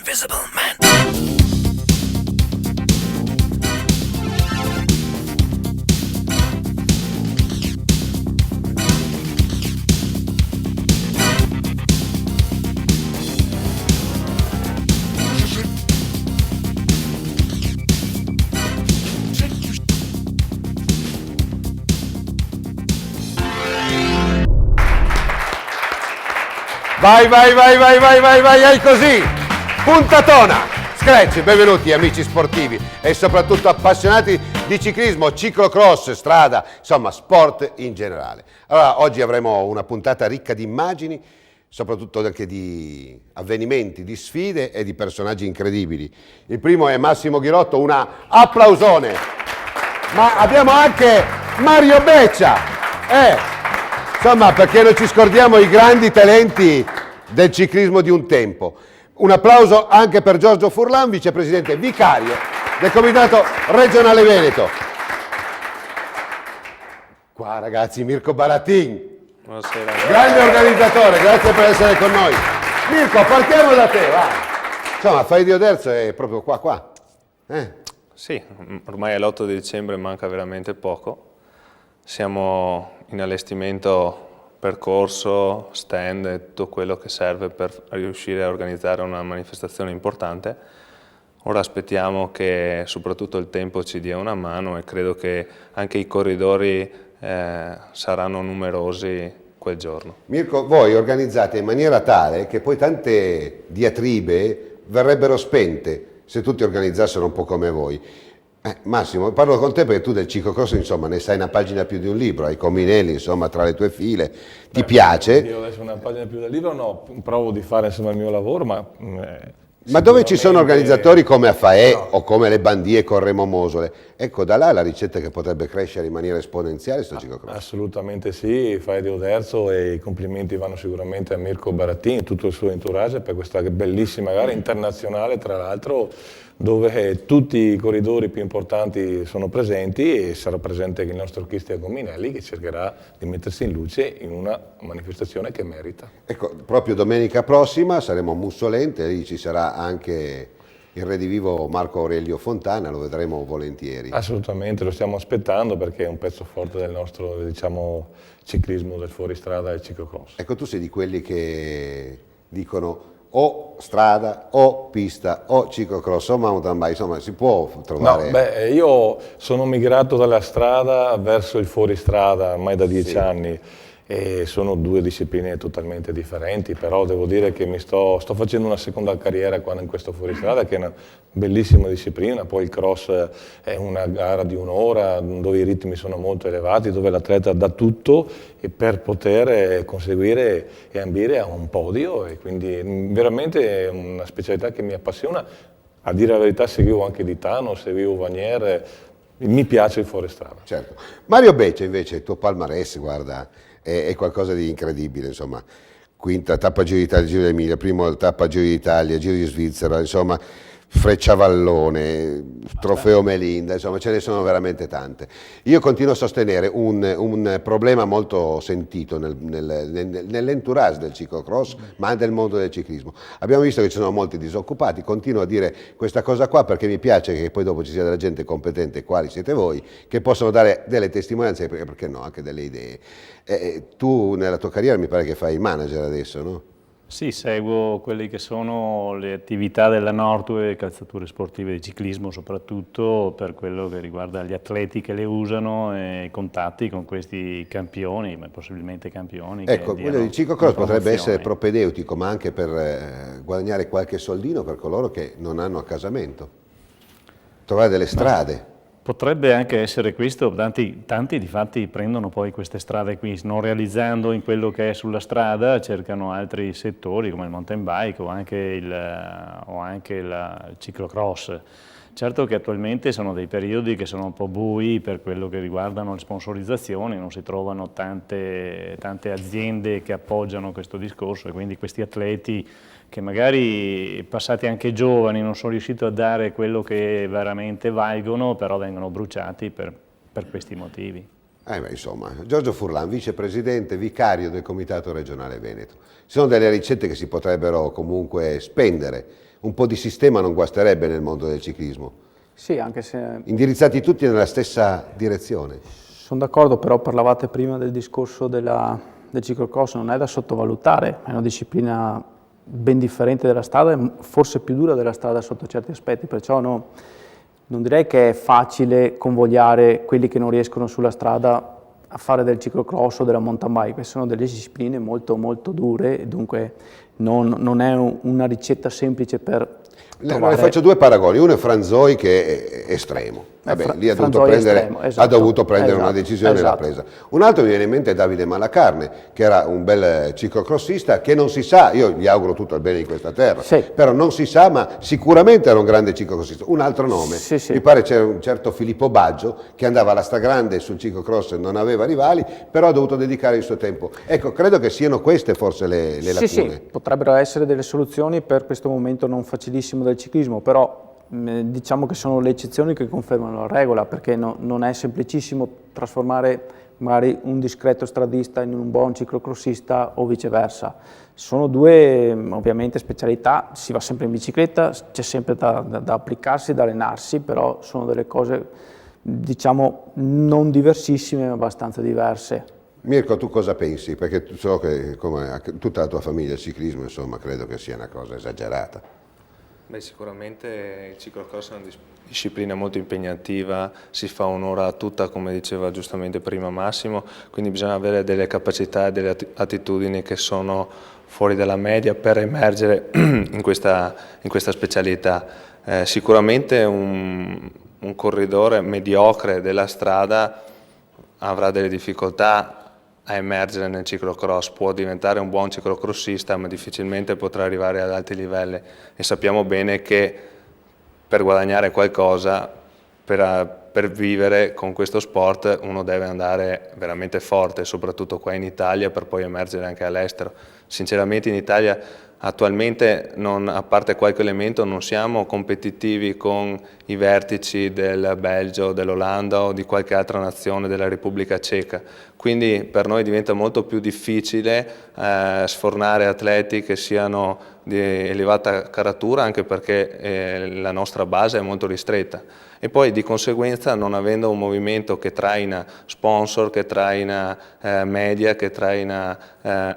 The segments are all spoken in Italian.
Invisible Man. Vai, è così, puntatona, Scratch, benvenuti amici sportivi e soprattutto appassionati di ciclismo, ciclocross, strada, insomma sport in generale. Allora, oggi avremo una puntata ricca di immagini, soprattutto anche di avvenimenti, di sfide e di personaggi incredibili. Il primo è Massimo Ghirotto, una applausone, ma abbiamo anche Mario Beccia, insomma, perché non ci scordiamo i grandi talenti del ciclismo di un tempo. Un applauso anche per Giorgio Furlan, vicepresidente vicario del Comitato Regionale Veneto. Qua ragazzi, Mirko Baratin. Buonasera. Grande organizzatore, grazie per essere con noi. Mirko, partiamo da te, va. Insomma, Fai di Oderzo è proprio qua. Sì, ormai è l'8 di dicembre, manca veramente poco. Siamo in allestimento, percorso, stand e tutto quello che serve per riuscire a organizzare una manifestazione importante. Ora aspettiamo che soprattutto il tempo ci dia una mano e credo che anche i corridori saranno numerosi quel giorno. Mirko, voi organizzate in maniera tale che poi tante diatribe verrebbero spente se tutti organizzassero un po' come voi. Massimo, parlo con te perché tu del ciclocross insomma ne sai una pagina più di un libro, hai Cominelli insomma tra le tue file, ti piace? Io adesso una pagina più del libro no, provo di fare insomma il mio lavoro, ma dove ci sono organizzatori come AFAE o come le Bandie con Remo Mosole, ecco da là la ricetta che potrebbe crescere in maniera esponenziale sto ciclocross. Assolutamente sì, Fai di Oderzo e i complimenti vanno sicuramente a Mirko Baratin e tutto il suo entourage per questa bellissima gara internazionale tra l'altro dove tutti i corridori più importanti sono presenti e sarà presente anche il nostro Cristian Cominelli che cercherà di mettersi in luce in una manifestazione che merita. Ecco, proprio domenica prossima saremo a Mussolente, lì ci sarà anche il redivivo Marco Aurelio Fontana, lo vedremo volentieri. Assolutamente, lo stiamo aspettando perché è un pezzo forte del nostro diciamo, ciclismo del fuoristrada e ciclocross. Ecco, tu sei di quelli che dicono o strada, o pista, o ciclocross, o mountain bike, insomma si può trovare... No, io sono migrato dalla strada verso il fuoristrada ormai da 10 anni e sono due discipline totalmente differenti, però devo dire che sto facendo una seconda carriera qua in questo fuoristrada che è una bellissima disciplina, poi il cross è una gara di un'ora dove i ritmi sono molto elevati, dove l'atleta dà tutto e per poter conseguire e ambire a un podio e quindi veramente è una specialità che mi appassiona. A dire la verità seguivo anche Ditano, seguivo Vanier, mi piace il fuoristrada. Certo. Mario Beccia invece, il tuo palmarès, guarda, è qualcosa di incredibile, insomma, quinta tappa Giro d'Italia, Giro d'Emilia, primo tappa Giro d'Italia, Giro di Svizzera, insomma, Frecciavallone, Trofeo Melinda, insomma ce ne sono veramente tante. Io continuo a sostenere un problema molto sentito nell'entourage del ciclocross, ma anche nel mondo del ciclismo. Abbiamo visto che ci sono molti disoccupati, continuo a dire questa cosa qua perché mi piace che poi dopo ci sia della gente competente, quali siete voi, che possono dare delle testimonianze e perché no, anche delle idee. Tu nella tua carriera mi pare che fai il manager adesso, no? Sì, seguo quelle che sono le attività della Northway, calzature sportive di ciclismo soprattutto per quello che riguarda gli atleti che le usano e i contatti con questi campioni, ma possibilmente campioni. Ecco, quello di ciclocross potrebbe essere propedeutico, ma anche per guadagnare qualche soldino per coloro che non hanno accasamento, trovare delle strade. Potrebbe anche essere questo, tanti di fatti prendono poi queste strade qui, non realizzando in quello che è sulla strada, cercano altri settori come il mountain bike o anche il ciclocross. Certo che attualmente sono dei periodi che sono un po' bui per quello che riguardano le sponsorizzazioni, non si trovano tante aziende che appoggiano questo discorso e quindi questi atleti che magari passati anche giovani non sono riusciti a dare quello che veramente valgono, però vengono bruciati per questi motivi. Insomma, Giorgio Furlan, vicepresidente vicario del Comitato Regionale Veneto. Ci sono delle ricette che si potrebbero comunque spendere un po' di sistema non guasterebbe nel mondo del ciclismo. Sì, anche se Indirizzati tutti nella stessa direzione. sono d'accordo, però parlavate prima del discorso del ciclocross, non è da sottovalutare, è una disciplina ben differente della strada e forse più dura della strada sotto certi aspetti, perciò non direi che è facile convogliare quelli che non riescono sulla strada a fare del ciclocross o della mountain bike, sono delle discipline molto molto dure e dunque non è una ricetta semplice per Allora, ne faccio due paragoni, uno è Franzoi che è estremo. Vabbè, lì ha dovuto Franzoi è prendere, estremo, esatto, una esatto, decisione e l'ha esatto. presa. Un altro mi viene in mente è Davide Malacarne, che era un bel ciclocrossista che non si sa, io gli auguro tutto il bene di questa terra, Sì. però non si sa, ma sicuramente era un grande ciclocrossista. Un altro nome, Sì, sì. mi pare c'era un certo Filippo Baggio che andava alla stragrande sul ciclocross e non aveva rivali, però ha dovuto dedicare il suo tempo. Ecco, credo che siano queste forse le lacune. Sì, potrebbero essere delle soluzioni per questo momento non facilissimo del ciclismo, però diciamo che sono le eccezioni che confermano la regola, perché non è semplicissimo trasformare magari un discreto stradista in un buon ciclocrossista o viceversa. Sono due ovviamente specialità, si va sempre in bicicletta, c'è sempre da applicarsi, da allenarsi, però sono delle cose diciamo non diversissime ma abbastanza diverse. Mirko, tu cosa pensi? Perché so che come tutta la tua famiglia il ciclismo, insomma, credo che sia una cosa esagerata. Beh, sicuramente il ciclocross è una disciplina molto impegnativa, si fa un'ora tutta, come diceva giustamente prima Massimo, quindi bisogna avere delle capacità e delle attitudini che sono fuori dalla media per emergere in questa specialità. Sicuramente un corridore mediocre della strada avrà delle difficoltà a emergere nel ciclocross, può diventare un buon ciclocrossista ma difficilmente potrà arrivare ad alti livelli e sappiamo bene che per guadagnare qualcosa, per vivere con questo sport uno deve andare veramente forte, soprattutto qua in Italia per poi emergere anche all'estero. Sinceramente in Italia attualmente, a parte qualche elemento, non siamo competitivi con i vertici del Belgio, dell'Olanda o di qualche altra nazione della Repubblica Ceca. Quindi per noi diventa molto più difficile sfornare atleti che siano di elevata caratura, anche perché la nostra base è molto ristretta. E poi di conseguenza, non avendo un movimento che traina sponsor, che traina media, che traina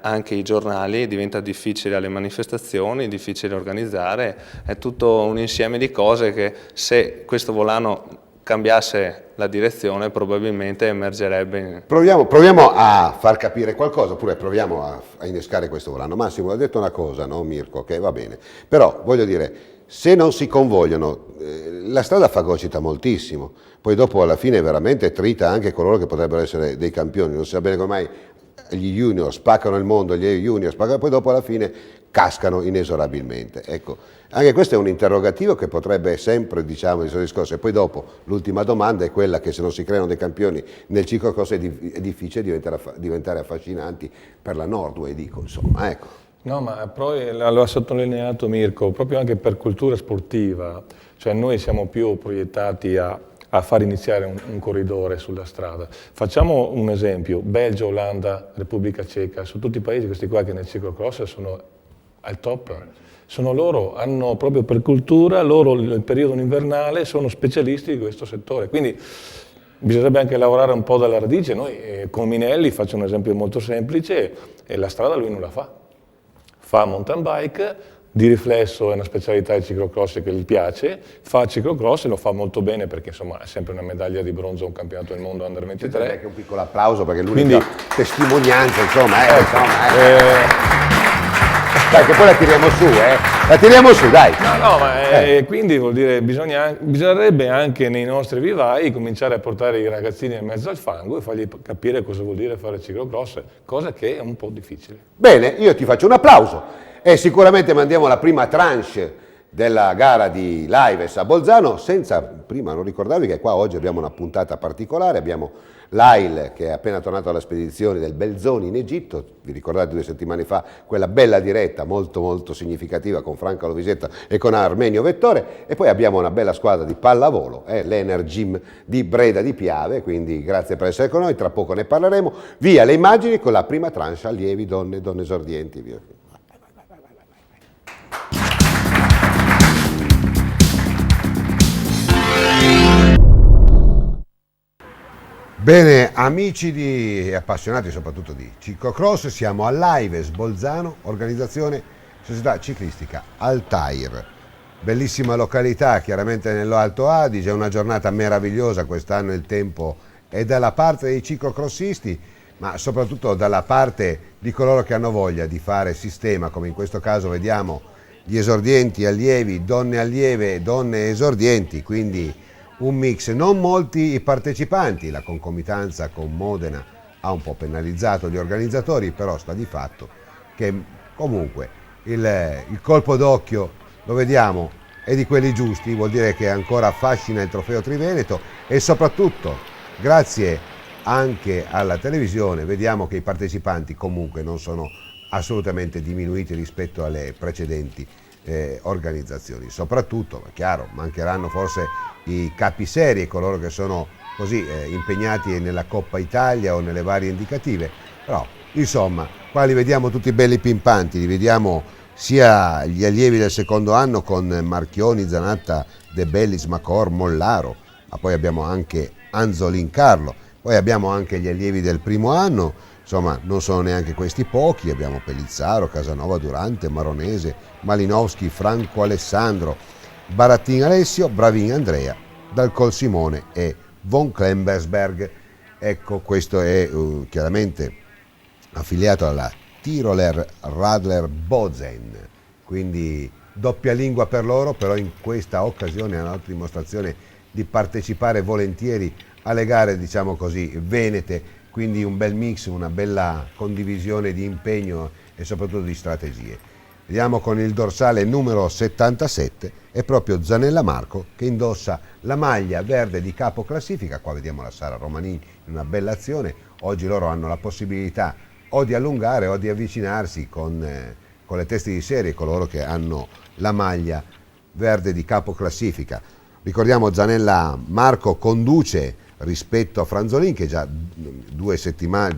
anche i giornali, diventa difficile alle manifestazioni, difficile organizzare, è tutto un insieme di cose che se questo volano cambiasse la direzione probabilmente emergerebbe. Proviamo a far capire qualcosa, oppure proviamo a innescare questo volano. Massimo ha detto una cosa, no Mirko, che va bene, però voglio dire, se non si convogliano, la strada fagocita moltissimo, poi dopo alla fine veramente trita anche coloro che potrebbero essere dei campioni, non si sa bene come mai gli junior spaccano il mondo, gli junior spaccano, poi dopo alla fine cascano inesorabilmente. Ecco, anche questo è un interrogativo che potrebbe sempre, diciamo, il suo discorso. E poi dopo l'ultima domanda è quella che se non si creano dei campioni nel ciclocross è difficile diventare affascinanti per la Nordway, dico, insomma, ecco. No, ma poi lo ha sottolineato Mirko, proprio anche per cultura sportiva, cioè noi siamo più proiettati a far iniziare un corridore sulla strada. Facciamo un esempio, Belgio, Olanda, Repubblica Ceca, sono tutti paesi questi qua che nel ciclocross sono al top, sono loro, hanno proprio per cultura, loro nel periodo invernale sono specialisti di questo settore, quindi bisognerebbe anche lavorare un po' dalla radice. Noi con Minelli, faccio un esempio molto semplice, e la strada lui non la fa mountain bike, di riflesso è una specialità del ciclocross che gli piace, fa ciclocross e lo fa molto bene perché insomma è sempre una medaglia di bronzo a un campionato del mondo under 23. Anche un piccolo applauso perché l'unica testimonianza, insomma, Dai, che poi la tiriamo su, La tiriamo su, dai. No, ma quindi vuol dire bisognerebbe anche nei nostri vivai cominciare a portare i ragazzini in mezzo al fango e fargli capire cosa vuol dire fare ciclocross, cosa che è un po' difficile. Bene, io ti faccio un applauso e sicuramente mandiamo la prima tranche della gara di Lives a Bolzano, senza prima non ricordarvi che qua oggi abbiamo una puntata particolare, abbiamo Lail che è appena tornato alla spedizione del Belzoni in Egitto, vi ricordate 2 settimane fa quella bella diretta molto molto significativa con Franca Lovisetta e con Armenio Vettore, e poi abbiamo una bella squadra di pallavolo, l'Energym di Breda di Piave, quindi grazie per essere con noi, tra poco ne parleremo, via le immagini con la prima tranche allievi, donne esordienti, via. Bene, amici e appassionati soprattutto di ciclocross, siamo all'Aives Bolzano, organizzazione società ciclistica Altair. Bellissima località, chiaramente nell'Alto Adige, una giornata meravigliosa, quest'anno il tempo è dalla parte dei ciclocrossisti, ma soprattutto dalla parte di coloro che hanno voglia di fare sistema, come in questo caso vediamo gli esordienti allievi, donne allieve e donne esordienti, quindi un mix, non molti i partecipanti, la concomitanza con Modena ha un po' penalizzato gli organizzatori, però sta di fatto che comunque il colpo d'occhio lo vediamo è di quelli giusti, vuol dire che ancora affascina il trofeo Triveneto e soprattutto grazie anche alla televisione vediamo che i partecipanti comunque non sono assolutamente diminuiti rispetto alle precedenti organizzazioni. Soprattutto, è chiaro, mancheranno forse i capiserie, coloro che sono così impegnati nella Coppa Italia o nelle varie indicative, però insomma qua li vediamo tutti belli pimpanti, li vediamo sia gli allievi del secondo anno con Marchioni, Zanatta, De Bellis, Macor, Mollaro, ma poi abbiamo anche Anzolin Carlo, poi abbiamo anche gli allievi del primo anno, insomma non sono neanche questi pochi, abbiamo Pellizzaro, Casanova Durante, Maronese, Malinowski, Franco Alessandro, Barattin Alessio, Bravin Andrea, Dalcol Simone e Von Klembersberg. Ecco, questo è chiaramente affiliato alla Tiroler Radler Bozen, quindi doppia lingua per loro, però in questa occasione hanno dato dimostrazione di partecipare volentieri alle gare, diciamo così, venete, quindi un bel mix, una bella condivisione di impegno e soprattutto di strategie. Vediamo con il dorsale numero 77 è proprio Zanella Marco che indossa la maglia verde di capo classifica, qua vediamo la Sara Romanini in una bella azione, oggi loro hanno la possibilità o di allungare o di avvicinarsi con le teste di serie, coloro che hanno la maglia verde di capo classifica. Ricordiamo Zanella Marco conduce rispetto a Franzolin che già due settimane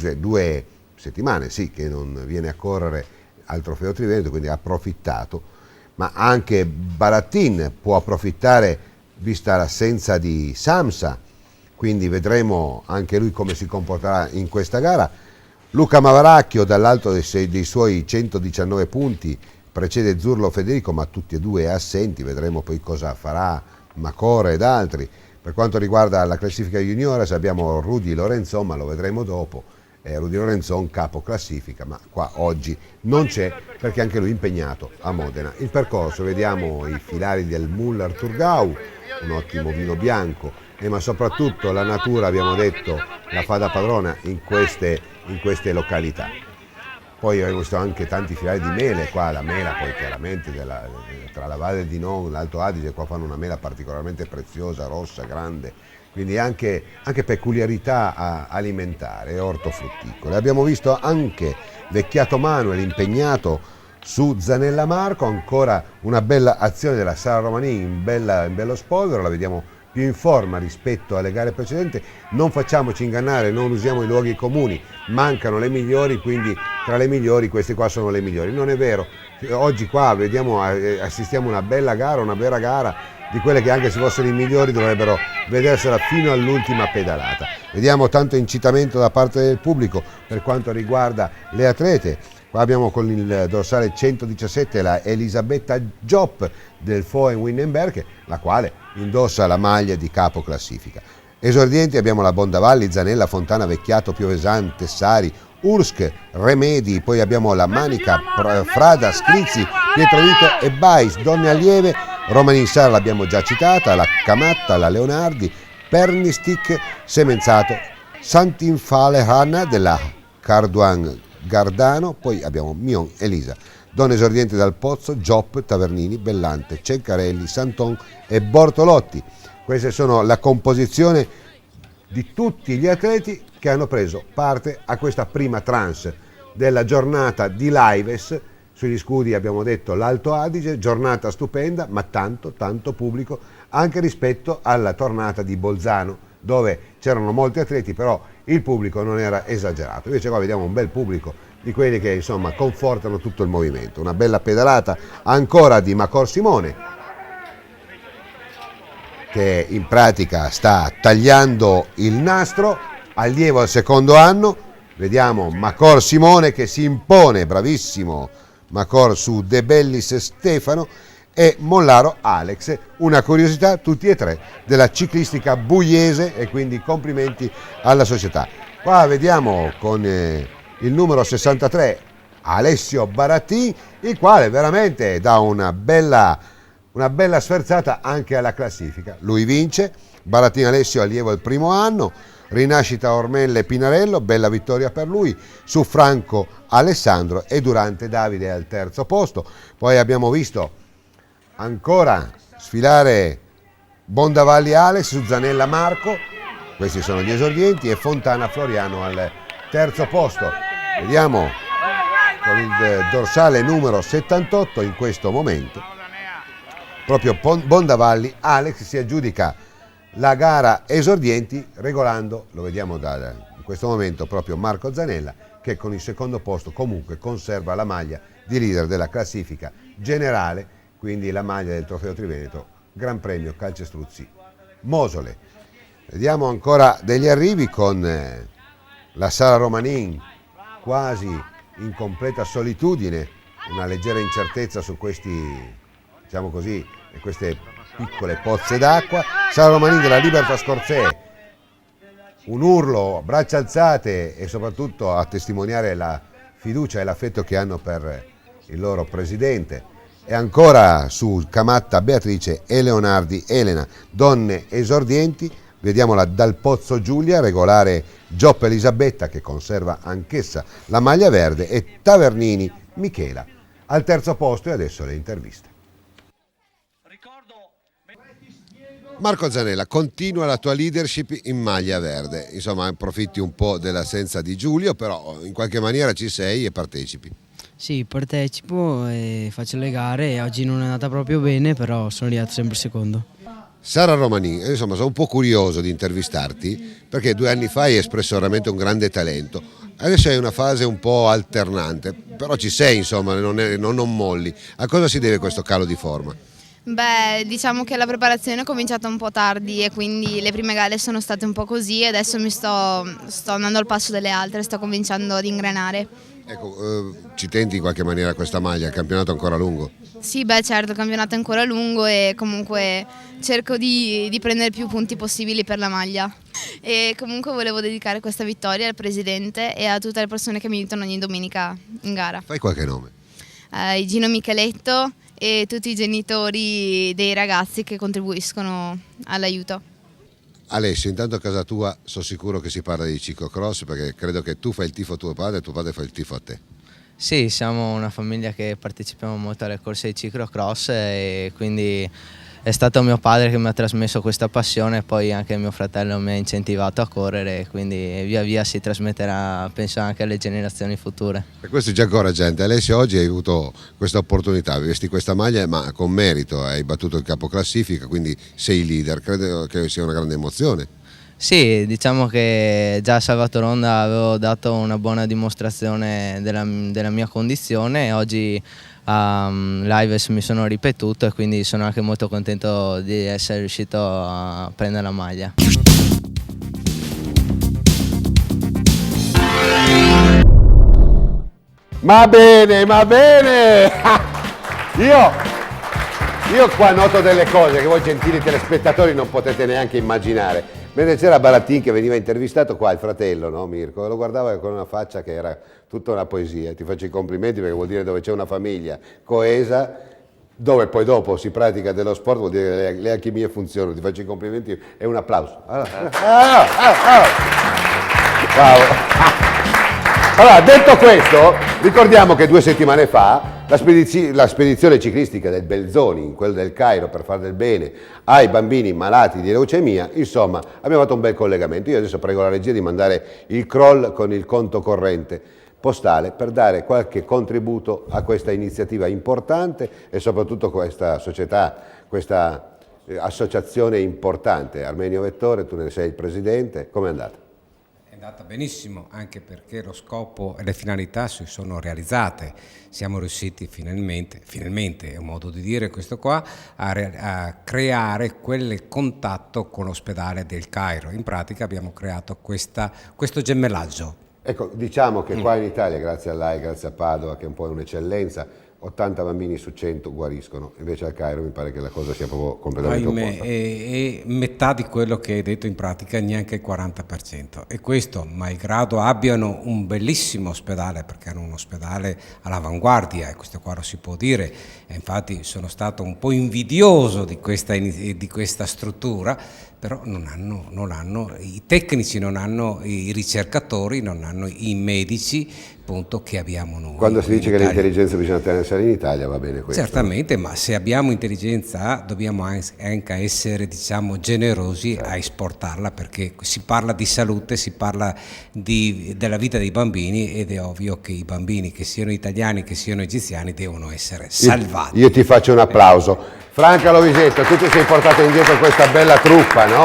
sì, che non viene a correre al trofeo Triveneto, quindi ha approfittato, ma anche Barattin può approfittare vista l'assenza di Samsa, quindi vedremo anche lui come si comporterà in questa gara. Luca Mavaracchio dall'alto dei suoi 119 punti precede Zurlo Federico, ma tutti e due assenti, vedremo poi cosa farà Macore ed altri. Per quanto riguarda la classifica juniores abbiamo Rudy Lorenzon, ma lo vedremo dopo, Rudy Lorenzon capo classifica, ma qua oggi non c'è perché anche lui è impegnato a Modena. Il percorso, vediamo i filari del Muller Thurgau, un ottimo vino bianco, ma soprattutto la natura, abbiamo detto, la fa da padrona in queste località. Poi abbiamo visto anche tanti filari di mele, qua la mela poi chiaramente tra la Valle di Non, l'Alto Adige, qua fanno una mela particolarmente preziosa, rossa, grande, quindi anche peculiarità alimentare e ortofrutticole. Abbiamo visto anche Vecchiato Manuel impegnato su Zanella Marco, ancora una bella azione della Sara Romanini in bello spolvero, la vediamo più in forma rispetto alle gare precedenti. Non facciamoci ingannare, non usiamo i luoghi comuni, mancano le migliori, quindi tra le migliori queste qua sono le migliori. Non è vero, oggi qua vediamo, assistiamo a una bella gara, una vera gara di quelle che anche se fossero i migliori dovrebbero vedersela fino all'ultima pedalata. Vediamo tanto incitamento da parte del pubblico per quanto riguarda le atlete. Qua abbiamo con il dorsale 117 la Elisabetta Jopp del Foen Windenberg, la quale indossa la maglia di capo classifica. Esordienti abbiamo la Bondavalli, Zanella, Fontana, Vecchiato, Piovesan, Tessari, Ursk, Remedi, poi abbiamo la Manica, Frada, Scrizzi, Pietrovito e Bais. Donne allieve, Romanin Sara l'abbiamo già citata, la Camatta, la Leonardi, Pernistic, Semenzato, Santinfale Hanna della Carduan Gardano, poi abbiamo Mion Elisa. Donne esordienti dal Pozzo, Jopp, Tavernini, Bellante, Ceccarelli, Santon e Bortolotti. Queste sono la composizione di tutti gli atleti che hanno preso parte a questa prima tranche della giornata di Laives. Sugli scudi abbiamo detto l'Alto Adige, giornata stupenda, ma tanto pubblico anche rispetto alla tornata di Bolzano, dove c'erano molti atleti, però il pubblico non era esagerato. Invece qua vediamo un bel pubblico di quelli che insomma confortano tutto il movimento. Una bella pedalata ancora di Macor Simone, che in pratica sta tagliando il nastro, allievo al secondo anno. Vediamo Macor Simone che si impone, bravissimo Macor su De Bellis Stefano, e Mollaro Alex. Una curiosità, tutti e tre della ciclistica buiese, e quindi complimenti alla società. Qua vediamo con il numero 63 Alessio Baratti, il quale veramente dà una bella sferzata anche alla classifica. Lui vince, Baratti Alessio allievo il primo anno, Rinascita Ormelle Pinarello, bella vittoria per lui, su Franco Alessandro e Durante Davide al terzo posto. Poi abbiamo visto ancora sfilare Bondavalli Alex su Zanella Marco, questi sono gli esordienti, e Fontana Floriano al terzo posto. Vediamo con il dorsale numero 78 in questo momento proprio Bondavalli Alex si aggiudica la gara esordienti, regolando, lo vediamo in questo momento, proprio Marco Zanella, che con il secondo posto comunque conserva la maglia di leader della classifica generale, quindi la maglia del Trofeo Triveneto Gran Premio Calcestruzzi Mosole. Vediamo ancora degli arrivi con la Sara Romanin quasi in completa solitudine, una leggera incertezza su questi, diciamo così, queste piccole pozze d'acqua. Sara Romanin della Libertas Corsè, un urlo, braccia alzate, e soprattutto a testimoniare la fiducia e l'affetto che hanno per il loro presidente. E ancora su Camatta Beatrice e Leonardi Elena, donne esordienti. Vediamola dal Pozzo Giulia, regolare Gioppa Elisabetta, che conserva anch'essa la maglia verde, e Tavernini Michela al terzo posto. E adesso le interviste. Marco Zanella, continua la tua leadership in maglia verde, insomma approfitti un po' dell'assenza di Giulio, però in qualche maniera ci sei e partecipi. Sì, partecipo e faccio le gare, e oggi non è andata proprio bene, però sono arrivato sempre secondo. Sara Romanin, insomma sono un po' curioso di intervistarti perché 2 anni fa hai espresso veramente un grande talento, adesso hai una fase un po' alternante, però ci sei, insomma, non molli. A cosa si deve questo calo di forma? Beh, diciamo che la preparazione è cominciata un po' tardi, e quindi le prime gare sono state un po' così, e adesso sto andando al passo delle altre, sto cominciando ad ingranare. Ecco, ci tenti in qualche maniera questa maglia, il campionato è ancora lungo? Sì, beh certo, il campionato è ancora lungo, e comunque cerco di prendere più punti possibili per la maglia. E comunque volevo dedicare questa vittoria al presidente e a tutte le persone che mi aiutano ogni domenica in gara. Fai qualche nome? Gino Micheletto e tutti i genitori dei ragazzi che contribuiscono all'aiuto. Alessio, intanto a casa tua sono sicuro che si parla di ciclocross, perché credo che tu fai il tifo a tuo padre e tuo padre fa il tifo a te. Sì, siamo una famiglia che partecipiamo molto alle corse di ciclocross, e quindi è stato mio padre che mi ha trasmesso questa passione, e poi anche mio fratello mi ha incentivato a correre, quindi via via si trasmetterà, penso, anche alle generazioni future. E questo è già incoraggiante. Alessio, oggi hai avuto questa opportunità, vesti questa maglia ma con merito, hai battuto il capoclassifica, quindi sei leader, credo che sia una grande emozione. Sì, diciamo che già a Salvatoronda avevo dato una buona dimostrazione della mia condizione, e oggi a Lives mi sono ripetuto, e quindi sono anche molto contento di essere riuscito a prendere la maglia. Ma bene, ma bene! Io qua noto delle cose che voi gentili telespettatori non potete neanche immaginare. Mentre c'era Barattin che veniva intervistato qua, il fratello, no, Mirko, lo guardava con una faccia che era tutta una poesia. Ti faccio i complimenti, perché vuol dire dove c'è una famiglia coesa, dove poi dopo si pratica dello sport, vuol dire che le alchimie funzionano. Ti faccio i complimenti e un applauso. Bravo. Allora, detto questo, ricordiamo che 2 settimane fa la spedizione ciclistica del Belzoni, quello del Cairo, per fare del bene ai bambini malati di leucemia, insomma, abbiamo fatto un bel collegamento. Io adesso prego la regia di mandare il crawl con il conto corrente postale per dare qualche contributo a questa iniziativa importante, e soprattutto questa società, questa associazione importante. Armenio Vettore, tu ne sei il presidente, com'è andata? È andata benissimo, anche perché lo scopo e le finalità si sono realizzate. Siamo riusciti finalmente è un modo di dire questo qua, a creare quel contatto con l'ospedale del Cairo. In pratica abbiamo creato questo gemellaggio. Ecco, diciamo che qua in Italia, grazie all'AI, grazie a Padova, che è un po' un'eccellenza, 80 bambini su 100 guariscono, invece al Cairo mi pare che la cosa sia proprio completamente opposta. È metà di quello che hai detto, in pratica neanche il 40%, e questo malgrado abbiano un bellissimo ospedale, perché hanno un ospedale all'avanguardia, e questo qua lo si può dire, e infatti sono stato un po' invidioso di questa struttura, però non hanno i tecnici, non hanno i ricercatori, non hanno i medici, appunto, che abbiamo noi. Quando si dice che l'intelligenza bisogna tenersela in Italia, va bene questo. Certamente, ma se abbiamo intelligenza dobbiamo anche essere, diciamo, generosi a esportarla, perché si parla di salute, si parla della vita dei bambini, ed è ovvio che i bambini, che siano italiani che siano egiziani, devono essere salvati. Io ti faccio un applauso. Franca Lovisetto, tu ti sei portata indietro questa bella truppa, no?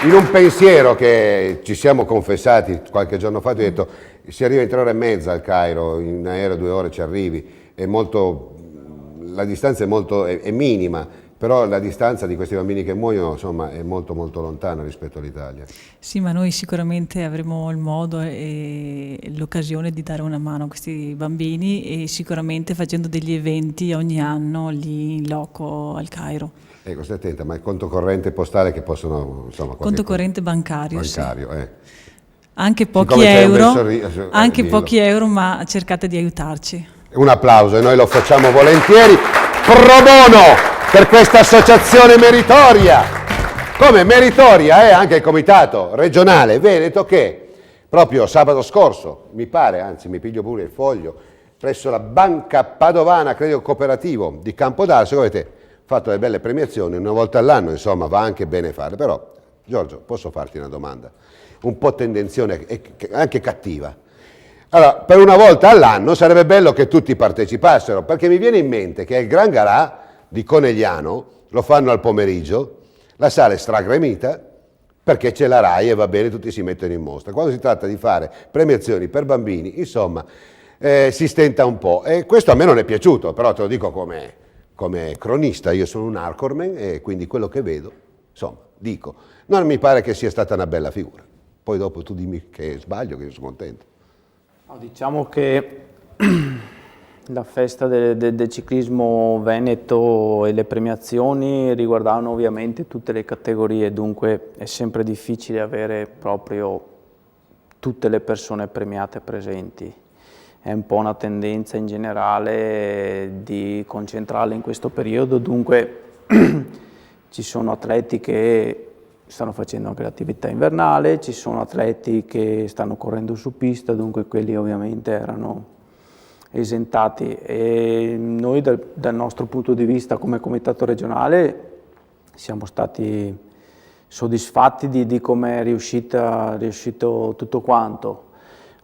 In un pensiero che ci siamo confessati qualche giorno fa, ti ho detto, si arriva in 3 ore e mezza al Cairo, in aereo 2 ore ci arrivi, la distanza è minima, però la distanza di questi bambini che muoiono, insomma, è molto molto lontana rispetto all'Italia. Sì, ma noi sicuramente avremo il modo e l'occasione di dare una mano a questi bambini, e sicuramente facendo degli eventi ogni anno lì in loco al Cairo. Ecco, stai attenta, ma il conto corrente postale che possono, insomma... Conto corrente bancario, sì. Sì. Anche pochi euro, ma cercate di aiutarci. Un applauso, e noi lo facciamo volentieri, pro bono, per questa associazione meritoria. Come meritoria è anche il comitato regionale veneto, che proprio sabato scorso, mi pare, anzi mi piglio pure il foglio, presso la Banca Padovana Credito Cooperativo di Campodarsio, avete fatto delle belle premiazioni, una volta all'anno, insomma, va anche bene fare. Però, Giorgio, posso farti una domanda? Un po' tendenzione, anche cattiva. Allora, per una volta all'anno sarebbe bello che tutti partecipassero, perché mi viene in mente che il Gran Galà di Conegliano lo fanno al pomeriggio, la sala è stragremita, perché c'è la RAI e va bene, tutti si mettono in mostra. Quando si tratta di fare premiazioni per bambini, insomma, si stenta un po', e questo a me non è piaciuto, però te lo dico come cronista, io sono un hardcoreman, e quindi quello che vedo, insomma, dico, non mi pare che sia stata una bella figura. Poi dopo tu dimmi che sbaglio, che io sono contento. No, diciamo che la festa del ciclismo veneto e le premiazioni riguardavano ovviamente tutte le categorie, dunque è sempre difficile avere proprio tutte le persone premiate presenti. È un po' una tendenza in generale di concentrarle in questo periodo, dunque ci sono atleti che stanno facendo anche l'attività invernale, ci sono atleti che stanno correndo su pista, dunque quelli ovviamente erano esentati, e noi dal nostro punto di vista come comitato regionale siamo stati soddisfatti di come è riuscito tutto quanto.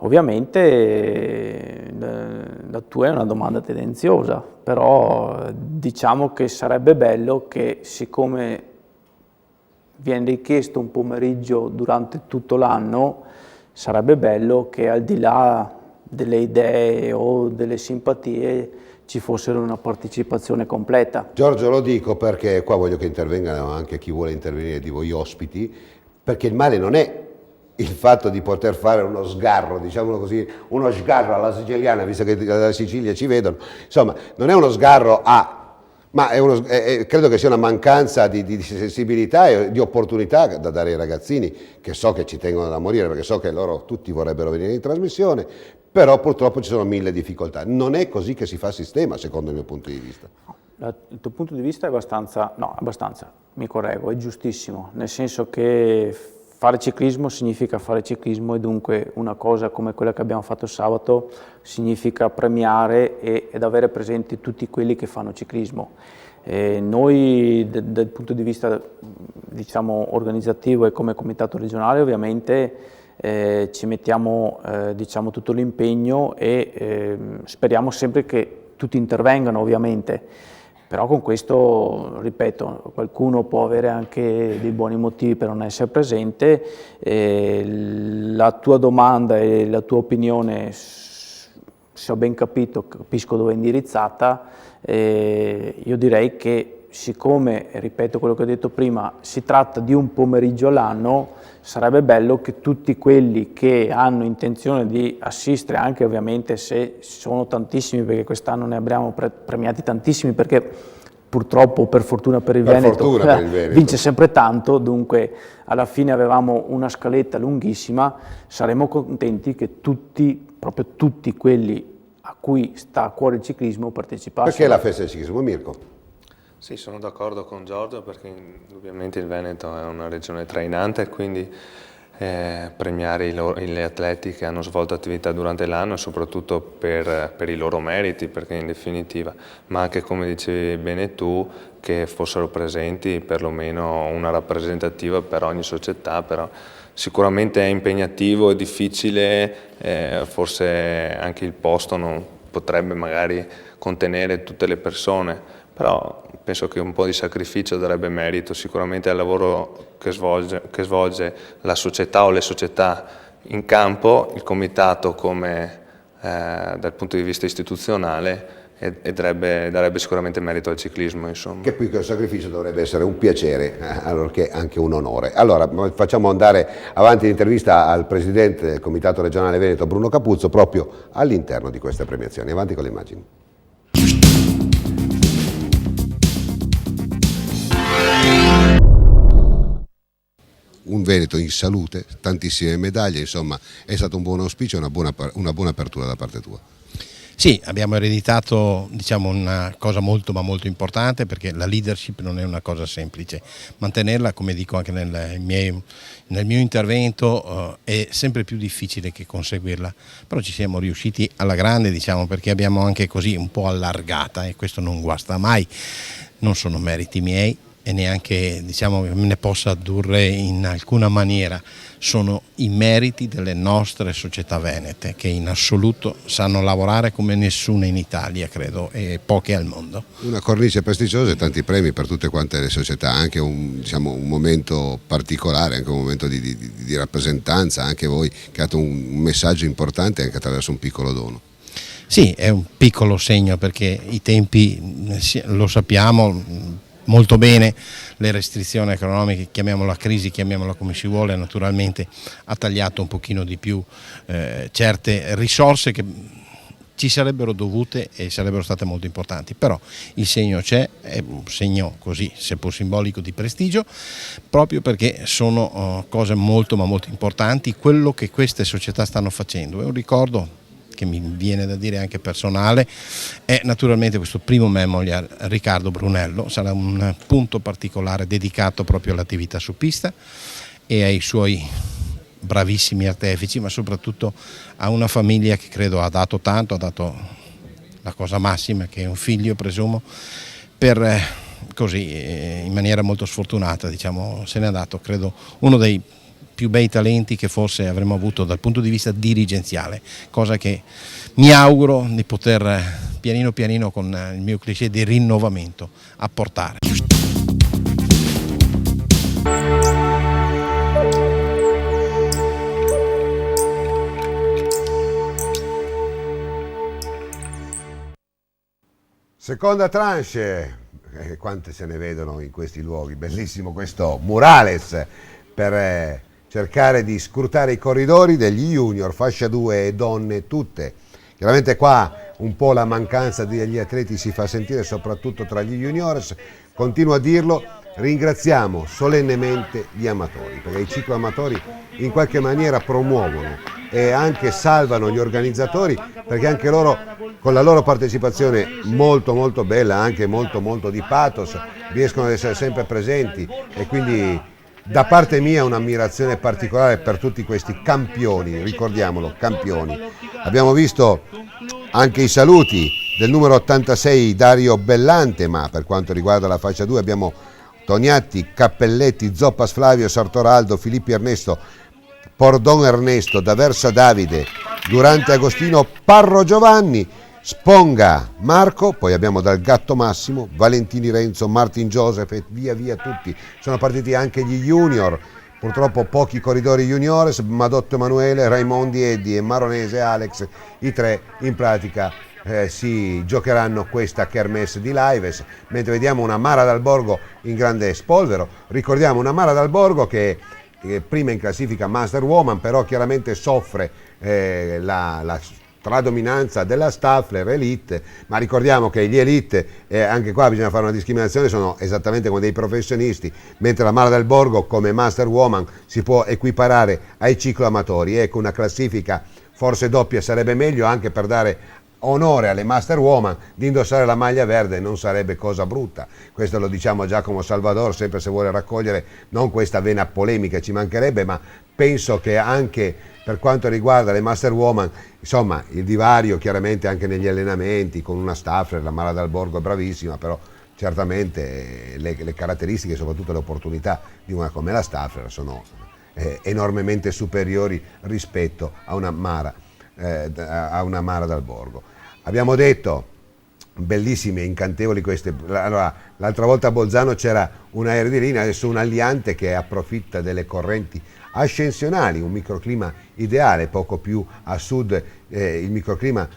Ovviamente la tua è una domanda tendenziosa, però diciamo che sarebbe bello che, siccome viene richiesto un pomeriggio durante tutto l'anno, sarebbe bello che al di là delle idee o delle simpatie ci fossero una partecipazione completa. Giorgio, lo dico perché qua voglio che intervengano anche chi vuole intervenire di voi ospiti, perché il male non è il fatto di poter fare uno sgarro, diciamolo così, uno sgarro alla siciliana, visto che dalla Sicilia ci vedono, insomma, non è uno sgarro ma credo che sia una mancanza di sensibilità e di opportunità da dare ai ragazzini, che so che ci tengono da morire, perché so che loro tutti vorrebbero venire in trasmissione, però purtroppo ci sono 1000 difficoltà. Non è così che si fa sistema, secondo il mio punto di vista. Il tuo punto di vista è abbastanza, mi correggo, è giustissimo, nel senso che fare ciclismo significa fare ciclismo, e dunque una cosa come quella che abbiamo fatto sabato significa premiare ed avere presenti tutti quelli che fanno ciclismo. Noi dal punto di vista, diciamo, organizzativo e come comitato regionale ovviamente ci mettiamo diciamo, tutto l'impegno, e speriamo sempre che tutti intervengano ovviamente. Però con questo, ripeto, qualcuno può avere anche dei buoni motivi per non essere presente. La tua domanda e la tua opinione, se ho ben capito, capisco dove è indirizzata. Io direi che, siccome, ripeto quello che ho detto prima, si tratta di un pomeriggio all'anno, sarebbe bello che tutti quelli che hanno intenzione di assistere, anche ovviamente se sono tantissimi, perché quest'anno ne abbiamo premiati tantissimi, perché purtroppo, per fortuna per il Veneto, vince sempre tanto, dunque alla fine avevamo una scaletta lunghissima. Saremo contenti che tutti, proprio tutti quelli a cui sta a cuore il ciclismo partecipassero. Perché la festa del ciclismo, Mirko? Sì, sono d'accordo con Giorgio, perché indubbiamente il Veneto è una regione trainante, quindi premiare gli atleti che hanno svolto attività durante l'anno, soprattutto per i loro meriti, perché in definitiva, ma anche, come dicevi bene tu, che fossero presenti perlomeno una rappresentativa per ogni società. Però sicuramente è impegnativo, è difficile, forse anche il posto non potrebbe magari contenere tutte le persone, però penso che un po' di sacrificio darebbe merito sicuramente al lavoro che svolge la società o le società in campo, il comitato come dal punto di vista istituzionale, e darebbe sicuramente merito al ciclismo, insomma. Che piccolo sacrificio dovrebbe essere un piacere, allorché anche un onore. Allora, facciamo andare avanti l'intervista al presidente del Comitato Regionale Veneto, Bruno Capuzzo, proprio all'interno di queste premiazioni. Avanti con le immagini. Un Veneto in salute, tantissime medaglie, insomma è stato un buon auspicio e una buona apertura da parte tua. Sì, abbiamo ereditato, diciamo, una cosa molto ma molto importante, perché la leadership non è una cosa semplice. Mantenerla, come dico anche nel mio intervento, è sempre più difficile che conseguirla, però ci siamo riusciti alla grande, diciamo, perché abbiamo anche così un po' allargata, e questo non guasta mai. Non sono meriti miei e neanche, diciamo, che me ne possa addurre in alcuna maniera. Sono i meriti delle nostre società venete, che in assoluto sanno lavorare come nessuna in Italia, credo, e poche al mondo. Una cornice prestigiosa e tanti premi per tutte quante le società, anche un momento particolare, anche un momento di rappresentanza, anche voi che avete un messaggio importante anche attraverso un piccolo dono. Sì, è un piccolo segno, perché i tempi, lo sappiamo molto bene, le restrizioni economiche, chiamiamola crisi, chiamiamola come si vuole, naturalmente ha tagliato un pochino di più certe risorse che ci sarebbero dovute e sarebbero state molto importanti, però il segno c'è, è un segno così, seppur simbolico, di prestigio, proprio perché sono cose molto ma molto importanti. Quello che queste società stanno facendo è un ricordo che mi viene da dire anche personale, è naturalmente questo primo memorial Riccardo Brunello. Sarà un punto particolare dedicato proprio all'attività su pista e ai suoi bravissimi artefici, ma soprattutto a una famiglia che credo ha dato tanto, ha dato la cosa massima, che è un figlio, presumo, per così, in maniera molto sfortunata, diciamo, se ne è dato, credo, uno dei più bei talenti che forse avremmo avuto dal punto di vista dirigenziale, cosa che mi auguro di poter pianino pianino, con il mio cliché di rinnovamento, apportare. Seconda tranche, quante se ne vedono in questi luoghi, bellissimo questo murales per cercare di scrutare i corridori degli junior, fascia 2 e donne tutte. Chiaramente qua un po' la mancanza degli atleti si fa sentire, soprattutto tra gli juniors. Continuo a dirlo, ringraziamo solennemente gli amatori, perché i cicloamatori in qualche maniera promuovono e anche salvano gli organizzatori, perché anche loro, con la loro partecipazione molto molto bella, anche molto molto di pathos, riescono ad essere sempre presenti, e quindi da parte mia un'ammirazione particolare per tutti questi campioni, ricordiamolo, campioni. Abbiamo visto anche i saluti del numero 86 Dario Bellante, ma per quanto riguarda la fascia 2 abbiamo Toniatti, Cappelletti, Zoppas Flavio, Sartoraldo, Filippi Ernesto, Pordon Ernesto, D'Aversa Davide, Durante Agostino, Parro Giovanni, Sponga Marco, poi abbiamo dal Gatto Massimo, Valentini Renzo, Martin Joseph e via via tutti. Sono partiti anche gli junior, purtroppo pochi corridori juniores, Madotto Emanuele, Raimondi Eddi e Maronese Alex, i tre in pratica si giocheranno questa kermesse di Lives, mentre vediamo una Mara Dal Borgo in grande spolvero. Ricordiamo una Mara Dal Borgo che prima in classifica Master Woman, però chiaramente soffre la predominanza della Staffler Elite, ma ricordiamo che gli Elite, anche qua bisogna fare una discriminazione, sono esattamente come dei professionisti, mentre la Mara del Borgo come Master Woman si può equiparare ai cicloamatori. Ecco, una classifica forse doppia sarebbe meglio, anche per dare onore alle Master Woman. Di indossare la maglia verde non sarebbe cosa brutta, questo lo diciamo a Giacomo Salvador, sempre se vuole raccogliere non questa vena polemica, ci mancherebbe, ma penso che anche per quanto riguarda le Master Woman, insomma, il divario chiaramente anche negli allenamenti, con una Staffler, la Mara Dal Borgo è bravissima, però certamente le caratteristiche e soprattutto le opportunità di una come la Staffler sono enormemente superiori rispetto a una Mara Dal Borgo. Abbiamo detto, bellissime, incantevoli queste. Allora, l'altra volta a Bolzano c'era un aereo di linea, adesso un Alliante che approfitta delle correnti ascensionali, un microclima ideale, poco più a sud il microclima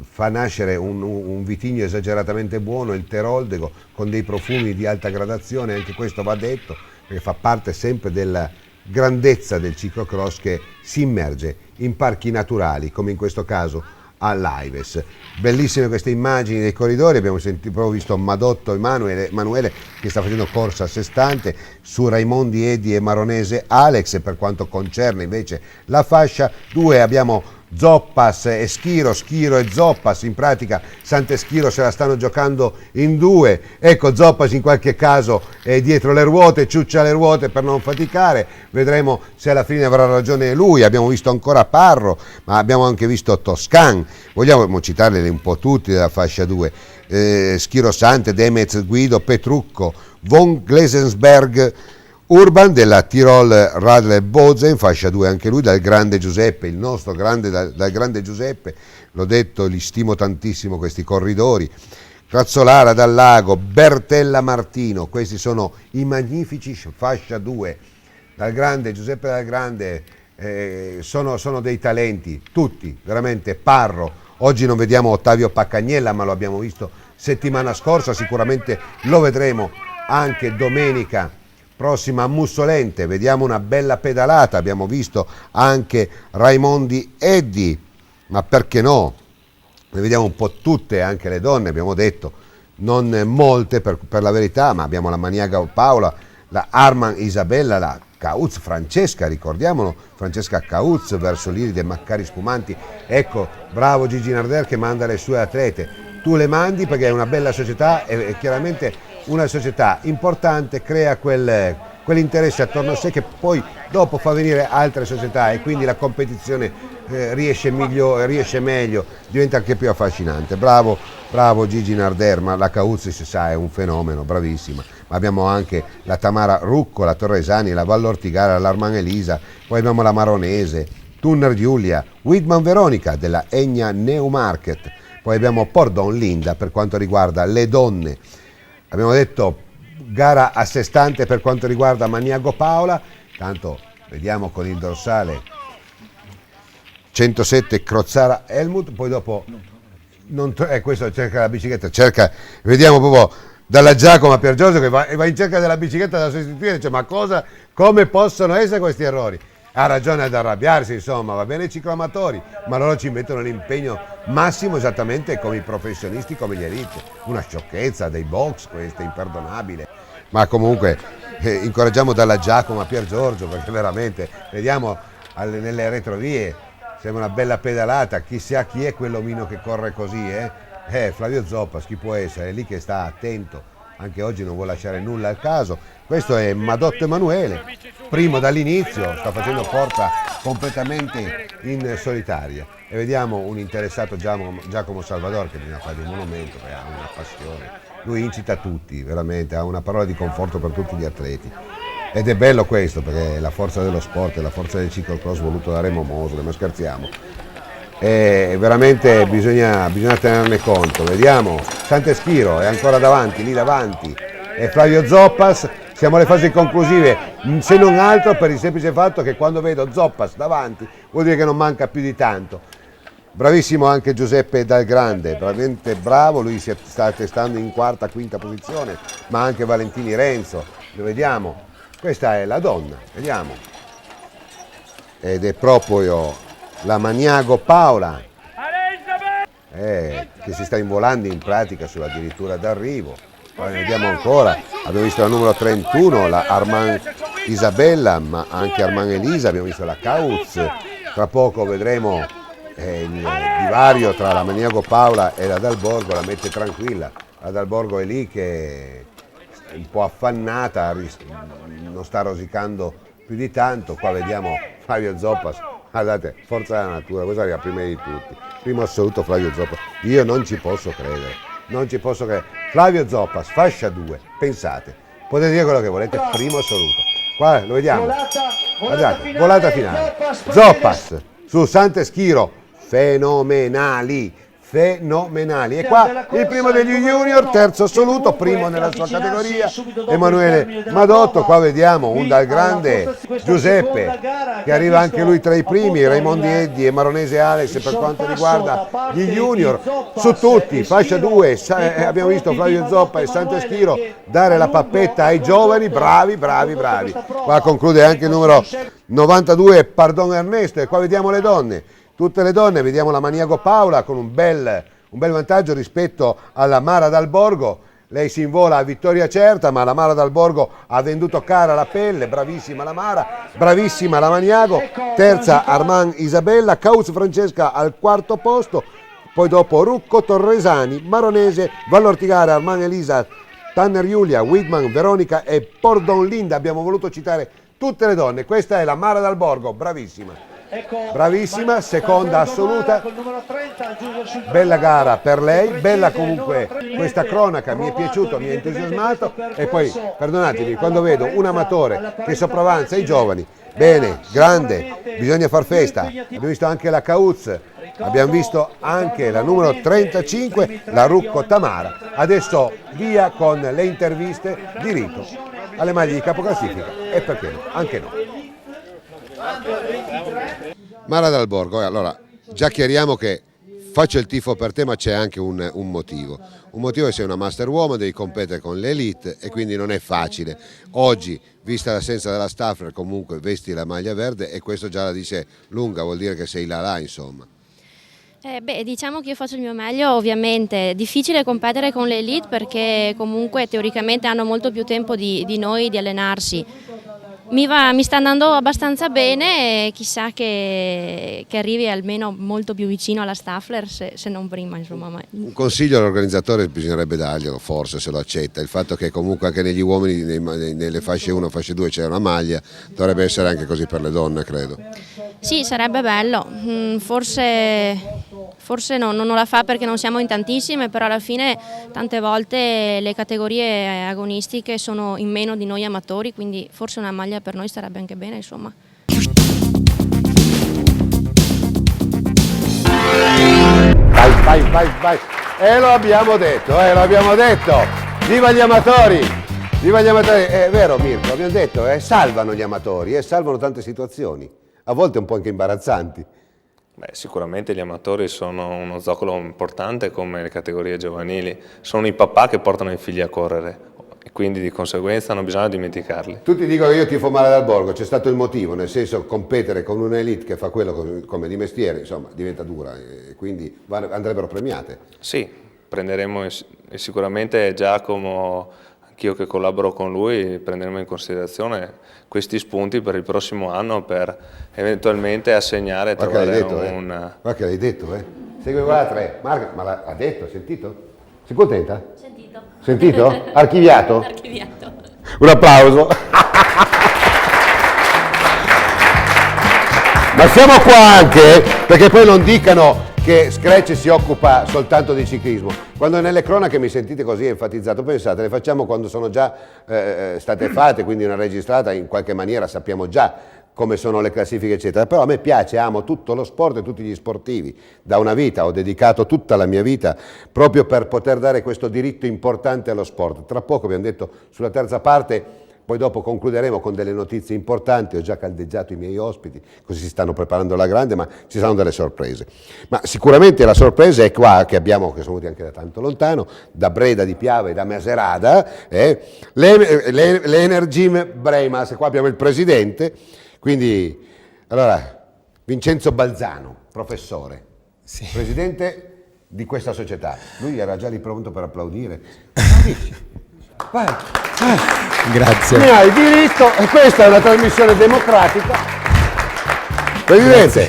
fa nascere un vitigno esageratamente buono, il Teroldego, con dei profumi di alta gradazione, anche questo va detto, perché fa parte sempre della grandezza del ciclocross che si immerge in parchi naturali, come in questo caso a Lives. Bellissime queste immagini dei corridori, abbiamo proprio visto Madotto Emanuele che sta facendo corsa a sé stante su Raimondi Eddi e Maronese Alex. Per quanto concerne invece la fascia 2 abbiamo Zoppas e Schiro e Zoppas, in pratica Sant'Eschiro se la stanno giocando in due, ecco Zoppas in qualche caso è dietro le ruote, ciuccia le ruote per non faticare, vedremo se alla fine avrà ragione lui. Abbiamo visto ancora Parro, ma abbiamo anche visto Toscan, vogliamo citarli un po' tutti della fascia 2, Schiro Sante, Demez Guido, Petrucco, Von Glesensberg, Urban della Tirol Radler Boze, in fascia 2 anche lui, dal grande Giuseppe, il nostro grande, dal grande Giuseppe, l'ho detto, li stimo tantissimo questi corridori. Crazzolara dal Lago, Bertella Martino, questi sono i magnifici fascia 2, dal grande Giuseppe Dal Grande, sono dei talenti, tutti, veramente. Parro, oggi non vediamo Ottavio Paccagnella, ma lo abbiamo visto settimana scorsa, sicuramente lo vedremo anche domenica prossima a Mussolente. Vediamo una bella pedalata, abbiamo visto anche Raimondi Eddi, ma perché no? Ne vediamo un po' tutte, anche le donne, abbiamo detto, non molte per la verità, ma abbiamo la Maniaga Paola, la Arman Isabella, la Cauz Francesca, ricordiamolo, Francesca Cauz verso l'Iride Maccari Spumanti. Ecco, bravo Gigi Narder che manda le sue atlete, tu le mandi perché è una bella società e chiaramente una società importante crea quell'interesse attorno a sé che poi dopo fa venire altre società e quindi la competizione riesce meglio, diventa anche più affascinante. Bravo Gigi Narder, ma la Cauzzi si sa è un fenomeno, bravissima. Ma abbiamo anche la Tamara Rucco, la Torresani, la Vallortigara, l'Arman Elisa, poi abbiamo la Maronese, Tunner Giulia, Whitman Veronica della Egna Newmarket, poi abbiamo Pordon Linda per quanto riguarda le donne. Abbiamo detto gara a sé stante per quanto riguarda Maniago Paola, tanto vediamo con il dorsale 107 Crozzara Helmut, poi dopo questo cerca la bicicletta, vediamo proprio dalla Giacomo a Pier Giorgio che va in cerca della bicicletta da sostituire, dice ma come possono essere questi errori? Ha ragione ad arrabbiarsi, insomma, va bene i cicloamatori, ma loro ci mettono l'impegno massimo esattamente come i professionisti, come gli elite. Una sciocchezza dei box, questa imperdonabile. Ma comunque incoraggiamo dalla Giacomo a Pier Giorgio, perché veramente, vediamo nelle retrovie, sembra una bella pedalata, chissà chi è quell'omino che corre così, Flavio Zoppas, chi può essere, è lì che sta attento. Anche oggi non vuole lasciare nulla al caso. Questo è Madotto Emanuele, primo dall'inizio, sta facendo forza completamente in solitaria. E vediamo un interessato Giacomo Salvador che bisogna fargli un monumento, perché ha una passione. Lui incita tutti, veramente, ha una parola di conforto per tutti gli atleti. Ed è bello questo, perché è la forza dello sport, è la forza del ciclocross voluto da Remo Mosole, ma scherziamo. veramente bisogna tenerne conto. Vediamo, Santeschiro è ancora davanti, lì davanti, e Flavio Zoppas. Siamo alle fasi conclusive, se non altro per il semplice fatto che quando vedo Zoppas davanti vuol dire che non manca più di tanto. Bravissimo anche Giuseppe Dal Grande, veramente bravo, lui si sta testando in quarta, quinta posizione, ma anche Valentini Renzo, lo vediamo, questa è la donna, vediamo, ed è proprio la Maniago Paola, che si sta involando in pratica sull'addirittura d'arrivo. Poi vediamo ancora, abbiamo visto la numero 31, la Arman Isabella, ma anche Arman Elisa, abbiamo visto la Cauz, tra poco vedremo il divario tra la Maniago Paola e la Dal Borgo, la mette tranquilla, la Dal Borgo è lì che è un po' affannata, non sta rosicando più di tanto. Qua vediamo Flavio Zoppas, guardate, forza della natura, questo arriva prima di tutti, primo assoluto Flavio Zoppas, io non ci posso credere. Non ci posso credere. Flavio Zoppas, fascia 2, pensate, potete dire quello che volete, primo assoluto. Qua lo vediamo. Guardate, volata finale. Zoppas su Santeschiro, fenomenali. E qua il primo degli junior, terzo assoluto, primo nella sua categoria, Emanuele Madotto. Qua vediamo un Dal Grande Giuseppe che arriva anche lui tra i primi, Raimondi Eddi e Maronese Alex per quanto riguarda gli junior. Su tutti, fascia 2, abbiamo visto Flavio Zoppa e Santeschiro dare la pappetta ai giovani, bravi. Qua conclude anche il numero 92 Pardon Ernesto, e qua vediamo le donne. Tutte le donne, vediamo la Maniago Paola con un bel vantaggio rispetto alla Mara Dal Borgo. Lei si invola a vittoria certa, ma la Mara Dal Borgo ha venduto cara la pelle, bravissima la Mara, bravissima la Maniago, terza Arman Isabella, Cauz Francesca al quarto posto, poi dopo Rucco, Torresani, Maronese, Vallortigara, Arman Elisa, Tanner Giulia, Widman, Veronica e Pordon Linda. Abbiamo voluto citare tutte le donne, questa è la Mara Dal Borgo, bravissima. Bravissima, seconda assoluta, bella gara per lei, bella comunque questa cronaca, mi è piaciuto, mi è entusiasmato. E poi, perdonatemi, quando vedo un amatore che sopravanza i giovani, bene, grande, bisogna far festa. Abbiamo visto anche la Cauz, abbiamo visto anche la numero 35, la Rucco Tamara. Adesso via con le interviste, diritto alle maglie di capoclassifica e perché no, anche no. Mara Dal Borgo, allora già chiariamo che faccio il tifo per te, ma c'è anche un motivo. Un motivo è che sei una master woman, devi competere con l'elite e quindi non è facile. Oggi, vista l'assenza della Staffler, comunque vesti la maglia verde e questo già la dice lunga, vuol dire che sei là insomma. Diciamo che io faccio il mio meglio, ovviamente. È difficile competere con l'elite perché comunque teoricamente hanno molto più tempo di noi di allenarsi. Mi sta andando abbastanza bene e chissà che arrivi almeno molto più vicino alla Staffler se non prima, insomma. Un consiglio all'organizzatore bisognerebbe darglielo, forse se lo accetta, il fatto che comunque anche negli uomini nelle fasce 1 e fasce 2 c'è una maglia, dovrebbe essere anche così per le donne, credo. Sì, sarebbe bello, forse non la fa perché non siamo in tantissime, però alla fine tante volte le categorie agonistiche sono in meno di noi amatori, quindi forse una maglia per noi starebbe anche bene, insomma. Vai, lo abbiamo detto, viva gli amatori, è vero Mirko, abbiamo detto, salvano gli amatori, salvano tante situazioni, a volte un po' anche imbarazzanti. Sicuramente gli amatori sono uno zoccolo importante come le categorie giovanili, sono i papà che portano i figli a correre e quindi di conseguenza non bisogna dimenticarli. Tutti dicono che io tifo Mara Dal Borgo, c'è stato il motivo, nel senso competere con un'elite che fa quello come di mestiere, insomma, diventa dura e quindi andrebbero premiate. Sì, prenderemo e sicuramente Giacomo, anch'io che collaboro con lui, prenderemo in considerazione questi spunti per il prossimo anno per eventualmente assegnare e trovare Guarda che l'hai detto, Segue qua 3. Marca, ma l'ha detto, hai sentito? Sei contenta? Sentito? Archiviato? Archiviato. Un applauso. Ma siamo qua anche perché poi non dicano che Scratch si occupa soltanto di ciclismo. Quando nelle cronache mi sentite così enfatizzato, pensate, le facciamo quando sono già state fatte, quindi una registrata, in qualche maniera sappiamo già come sono le classifiche eccetera, però a me piace, amo tutto lo sport e tutti gli sportivi, da una vita ho dedicato tutta la mia vita proprio per poter dare questo diritto importante allo sport. Tra poco abbiamo detto sulla terza parte, poi dopo concluderemo con delle notizie importanti, ho già caldeggiato i miei ospiti, così si stanno preparando alla grande, ma ci saranno delle sorprese. Ma sicuramente la sorpresa è qua, che sono venuti anche da tanto lontano, da Breda, di Piave e da Macerata, l'Energym Breimas, qua abbiamo il presidente, quindi, allora, Vincenzo Balzano, professore, presidente di questa società, lui era già lì pronto per applaudire. Vai. Grazie. Ne hai diritto e questa è una trasmissione democratica. Presidente,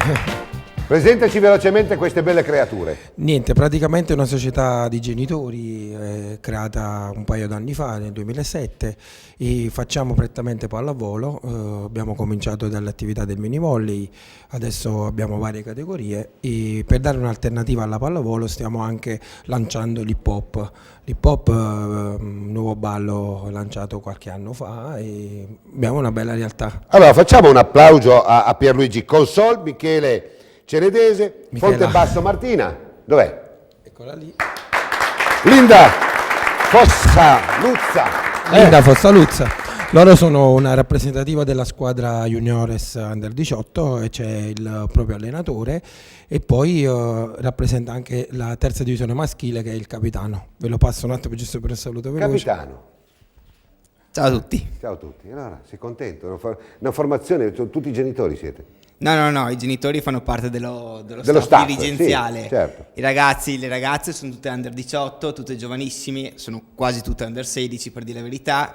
presentaci velocemente queste belle creature. Niente, praticamente è una società di genitori creata un paio d'anni fa, nel 2007, e facciamo prettamente pallavolo. Abbiamo cominciato dall'attività del mini volley, adesso abbiamo varie categorie e per dare un'alternativa alla pallavolo stiamo anche lanciando l'hip hop. L'hip hop, un nuovo ballo lanciato qualche anno fa e abbiamo una bella realtà. Allora facciamo un applauso a Pierluigi Consol, Michele Ceredese, Fonte Basso Martina, dov'è? Eccola lì. Linda Fossaluzza. Linda Fossaluzza. Loro sono una rappresentativa della squadra juniores under 18 e c'è il proprio allenatore e poi rappresenta anche la terza divisione maschile che è il capitano. Ve lo passo un attimo giusto per un saluto veloce. Capitano. Ciao a tutti. Ciao a tutti. Allora, sei contento? Una formazione, tutti i genitori siete? No, i genitori fanno parte dello staff dirigenziale. Sì, certo. I ragazzi, le ragazze sono tutte under 18, tutte giovanissime, sono quasi tutte under 16 per dire la verità.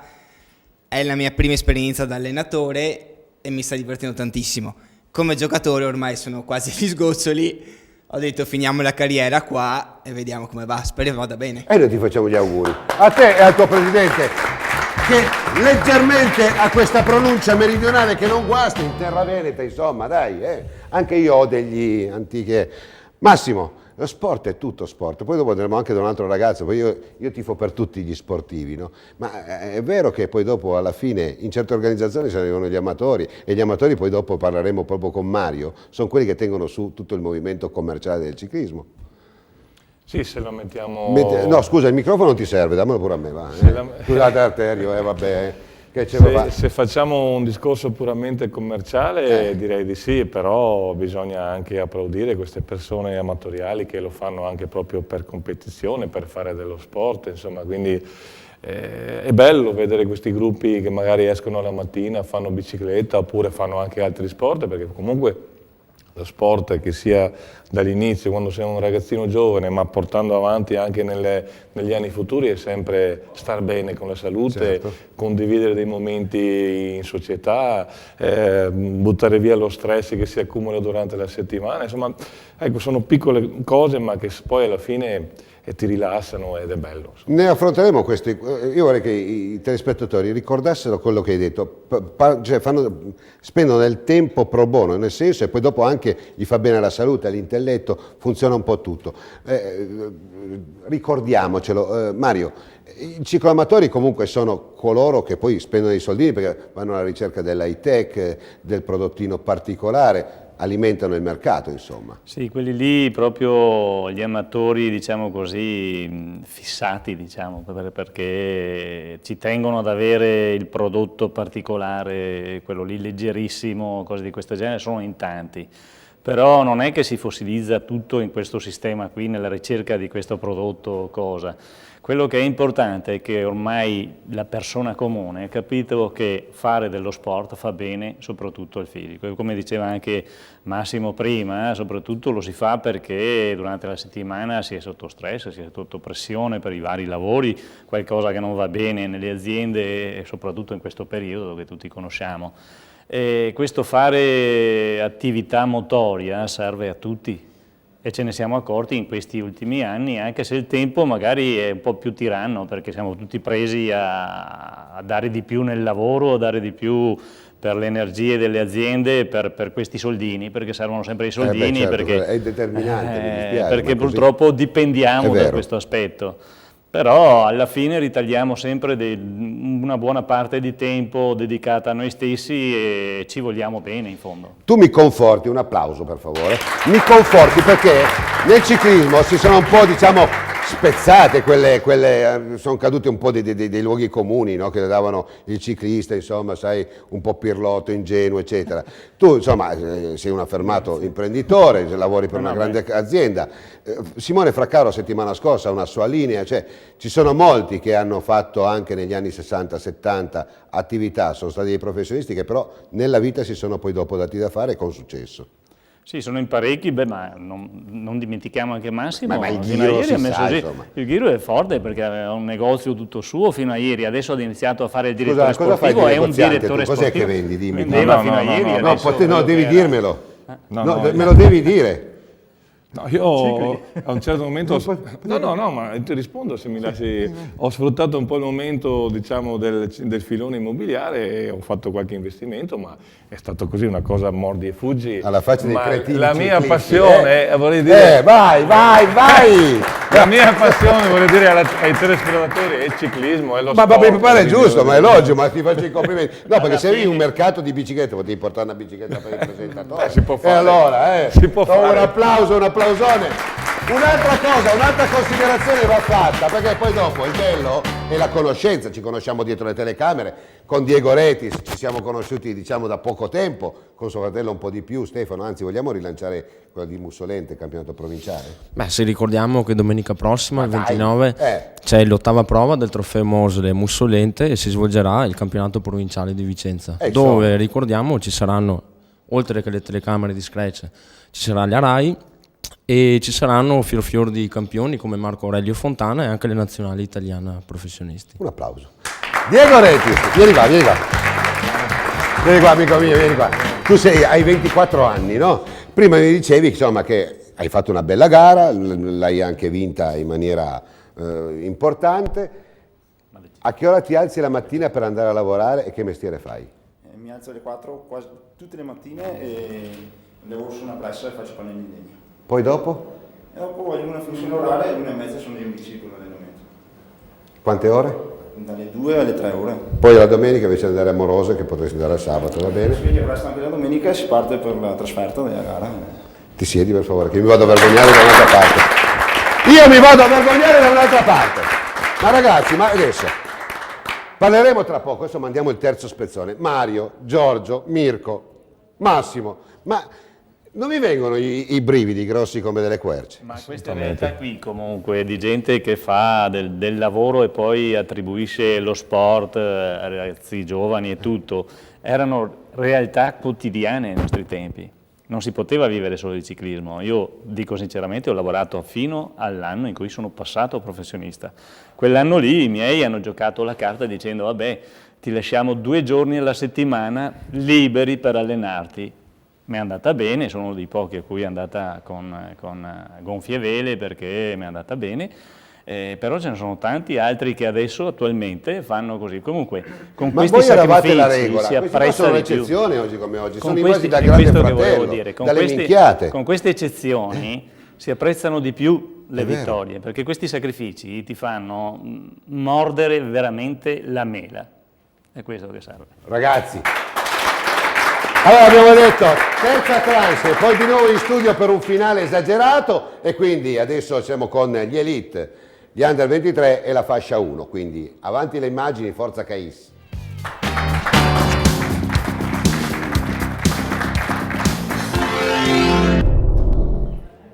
È la mia prima esperienza da allenatore e mi sta divertendo tantissimo. Come giocatore ormai sono quasi agli sgoccioli, ho detto finiamo la carriera qua e vediamo come va, spero vada bene. E noi ti facciamo gli auguri. A te e al tuo presidente, che leggermente ha questa pronuncia meridionale che non guasta, in terra veneta, insomma, dai. Anche io ho degli antiche... Massimo, lo sport è tutto sport, poi dopo andremo anche da un altro ragazzo, poi io tifo per tutti gli sportivi, no? Ma è vero che poi dopo alla fine in certe organizzazioni si arrivano gli amatori e gli amatori poi dopo parleremo proprio con Mario, sono quelli che tengono su tutto il movimento commerciale del ciclismo. Sì, se lo mettiamo... No, scusa, il microfono non ti serve, dammelo pure a me, va. Scusate Arterio, vabbè. Se facciamo un discorso puramente commerciale direi di sì, però bisogna anche applaudire queste persone amatoriali che lo fanno anche proprio per competizione, per fare dello sport, insomma, quindi è bello vedere questi gruppi che magari escono la mattina, fanno bicicletta oppure fanno anche altri sport, perché comunque lo sport, che sia dall'inizio, quando sei un ragazzino giovane, ma portando avanti anche negli anni futuri, è sempre star bene con la salute, certo. Condividere dei momenti in società, buttare via lo stress che si accumula durante la settimana, insomma, ecco, sono piccole cose ma che poi alla fine ti rilassano ed è bello. Insomma. Ne affronteremo questi. Io vorrei che i telespettatori ricordassero quello che hai detto, cioè spendono del tempo pro bono, nel senso, e poi dopo anche gli fa bene alla salute, all'intelletto, funziona un po' tutto. Ricordiamocelo. Mario, i cicloamatori comunque sono coloro che poi spendono i soldini perché vanno alla ricerca dell'high tech, del prodottino particolare, alimentano il mercato, insomma. Sì, quelli lì proprio gli amatori, diciamo così, fissati, diciamo, perché ci tengono ad avere il prodotto particolare, quello lì leggerissimo, cose di questo genere, sono in tanti. Però non è che si fossilizza tutto in questo sistema qui, nella ricerca di questo prodotto cosa. Quello che è importante è che ormai la persona comune ha capito che fare dello sport fa bene soprattutto al fisico. Come diceva anche Massimo prima, soprattutto lo si fa perché durante la settimana si è sotto stress, si è sotto pressione per i vari lavori, qualcosa che non va bene nelle aziende e soprattutto in questo periodo che tutti conosciamo. E questo fare attività motoria serve a tutti. E ce ne siamo accorti in questi ultimi anni, anche se il tempo magari è un po' più tiranno, perché siamo tutti presi a dare di più nel lavoro, a dare di più per le energie delle aziende, per questi soldini, perché servono sempre i soldini, certo, perché è determinante, mi dispiace, perché purtroppo dipendiamo da questo aspetto. Però alla fine ritagliamo sempre una buona parte di tempo dedicata a noi stessi e ci vogliamo bene in fondo. Tu mi conforti, un applauso per favore, mi conforti perché nel ciclismo si sono un po', diciamo, spezzate sono caduti un po' dei luoghi comuni, no? Che davano il ciclista, insomma, sai, un po' pirlotto, ingenuo, eccetera. Tu, insomma, sei un affermato imprenditore, lavori per una grande azienda. Simone Fraccaro settimana scorsa ha una sua linea, cioè ci sono molti che hanno fatto anche negli anni 60-70 attività, sono stati dei professionisti che però nella vita si sono poi dopo dati da fare con successo. Sì, sono in parecchi, ma non dimentichiamo anche Massimo. Ma il fino a Ghiro ieri si ha messo sa, così. insomma. Il Ghiro è forte perché aveva un negozio tutto suo fino a ieri, adesso ha iniziato a fare il direttore Cosa fai sportivo, di è un negoziante direttore tu? Cos'è sportivo. che vendi? Dimmi. Vendeva fino a ieri. No, devi dirmelo. Me lo io- devi dire. No, io a un certo momento... No, ma ti rispondo se mi lasci... Ho sfruttato un po' il momento, diciamo, del filone immobiliare e ho fatto qualche investimento, ma è stato così una cosa mordi e fuggi. Alla faccia dei Ma cretini la mia ciclisti, passione, vorrei dire... vai! La mia passione, vorrei dire, ai telespettatori è il ciclismo, è lo Ma sport. mi pare giusto, ma è logico, ma ti faccio i complimenti. No, perché se avevi un mercato di biciclette potevi portare una bicicletta per il presentatore. Si può fare. E allora, Si può fare. un applausone. Un'altra cosa, un'altra considerazione va fatta, perché poi dopo il bello è la conoscenza, ci conosciamo dietro le telecamere, con Diego Retis ci siamo conosciuti diciamo da poco tempo, con suo fratello un po' di più, Stefano, anzi vogliamo rilanciare quella di Mussolente, il campionato provinciale? Beh, se ricordiamo che domenica prossima, il 29, c'è l'8ª prova del trofeo Mosle Mussolente e si svolgerà il campionato provinciale di Vicenza, dove ricordiamo ci saranno, oltre che le telecamere di Scratch, ci sarà la RAI e ci saranno fior di campioni come Marco Aurelio Fontana e anche le nazionali italiane professionisti. Un applauso. Diego Retis, vieni qua. Vieni qua, amico mio, vieni qua. Tu hai 24 anni, no? Prima mi dicevi insomma, che hai fatto una bella gara, l'hai anche vinta in maniera importante. A che ora ti alzi la mattina per andare a lavorare e che mestiere fai? Mi alzo alle 4 quasi tutte le mattine e lavoro su una pressa e faccio pannelli in legno. Poi dopo? E dopo alle 1 funzione orale e alle 1:30 sono in bici con l'allenamento. Quante ore? Dalle 2 alle 3 ore. Poi la domenica invece di andare a Morose, che potresti andare al sabato, va bene? Si sveglia presto anche la domenica e si parte per la trasferta della gara. Ti siedi per favore, che mi vado a vergognare da un'altra parte. Io mi vado a vergognare da un'altra parte. Ma ragazzi, ma adesso parleremo tra poco, adesso mandiamo il terzo spezzone. Mario, Giorgio, Mirko, Massimo, ma non mi vengono i brividi grossi come delle querce? Ma queste realtà qui comunque di gente che fa del lavoro e poi attribuisce lo sport a ragazzi giovani e tutto, erano realtà quotidiane nei nostri tempi. Non si poteva vivere solo di ciclismo. Io dico sinceramente, ho lavorato fino all'anno in cui sono passato professionista. Quell'anno lì i miei hanno giocato la carta dicendo vabbè, ti lasciamo 2 giorni alla settimana liberi per allenarti. Mi è andata bene, sono uno dei pochi a cui è andata con gonfie vele perché mi è andata bene, però ce ne sono tanti altri che adesso attualmente fanno così. Comunque con Ma questi voi eravate la sacrifici regola, si questi apprezza sono di più. l'eccezione oggi come oggi, Con sono questi- quasi da è grande questo che volevo fratello, dire, dalle minchiate. con queste eccezioni si apprezzano di più le È vero. vittorie, perché questi sacrifici ti fanno mordere veramente la mela. È questo che serve. Ragazzi, allora abbiamo detto terza tranche, poi di nuovo in studio per un finale esagerato e quindi adesso siamo con gli Elite, gli Under 23 e la fascia 1, quindi avanti le immagini, forza Cais.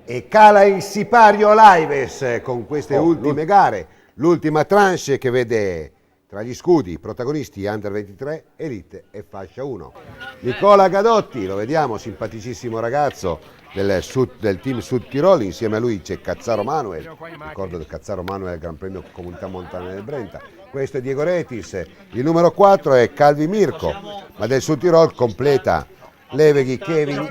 E cala il sipario Lives con queste ultime gare, l'ultima tranche che vede tra gli scudi protagonisti Under 23, Elite e fascia 1. Nicola Gadotti, lo vediamo, simpaticissimo ragazzo del team Sud Tirol, insieme a lui c'è Cazzaro Manuel, ricordo del Cazzaro Manuel Gran Premio Comunità Montana del Brenta. Questo è Diego Retis, il numero 4 è Calvi Mirko, ma del Sud Tirol completa Leveghi Kevin,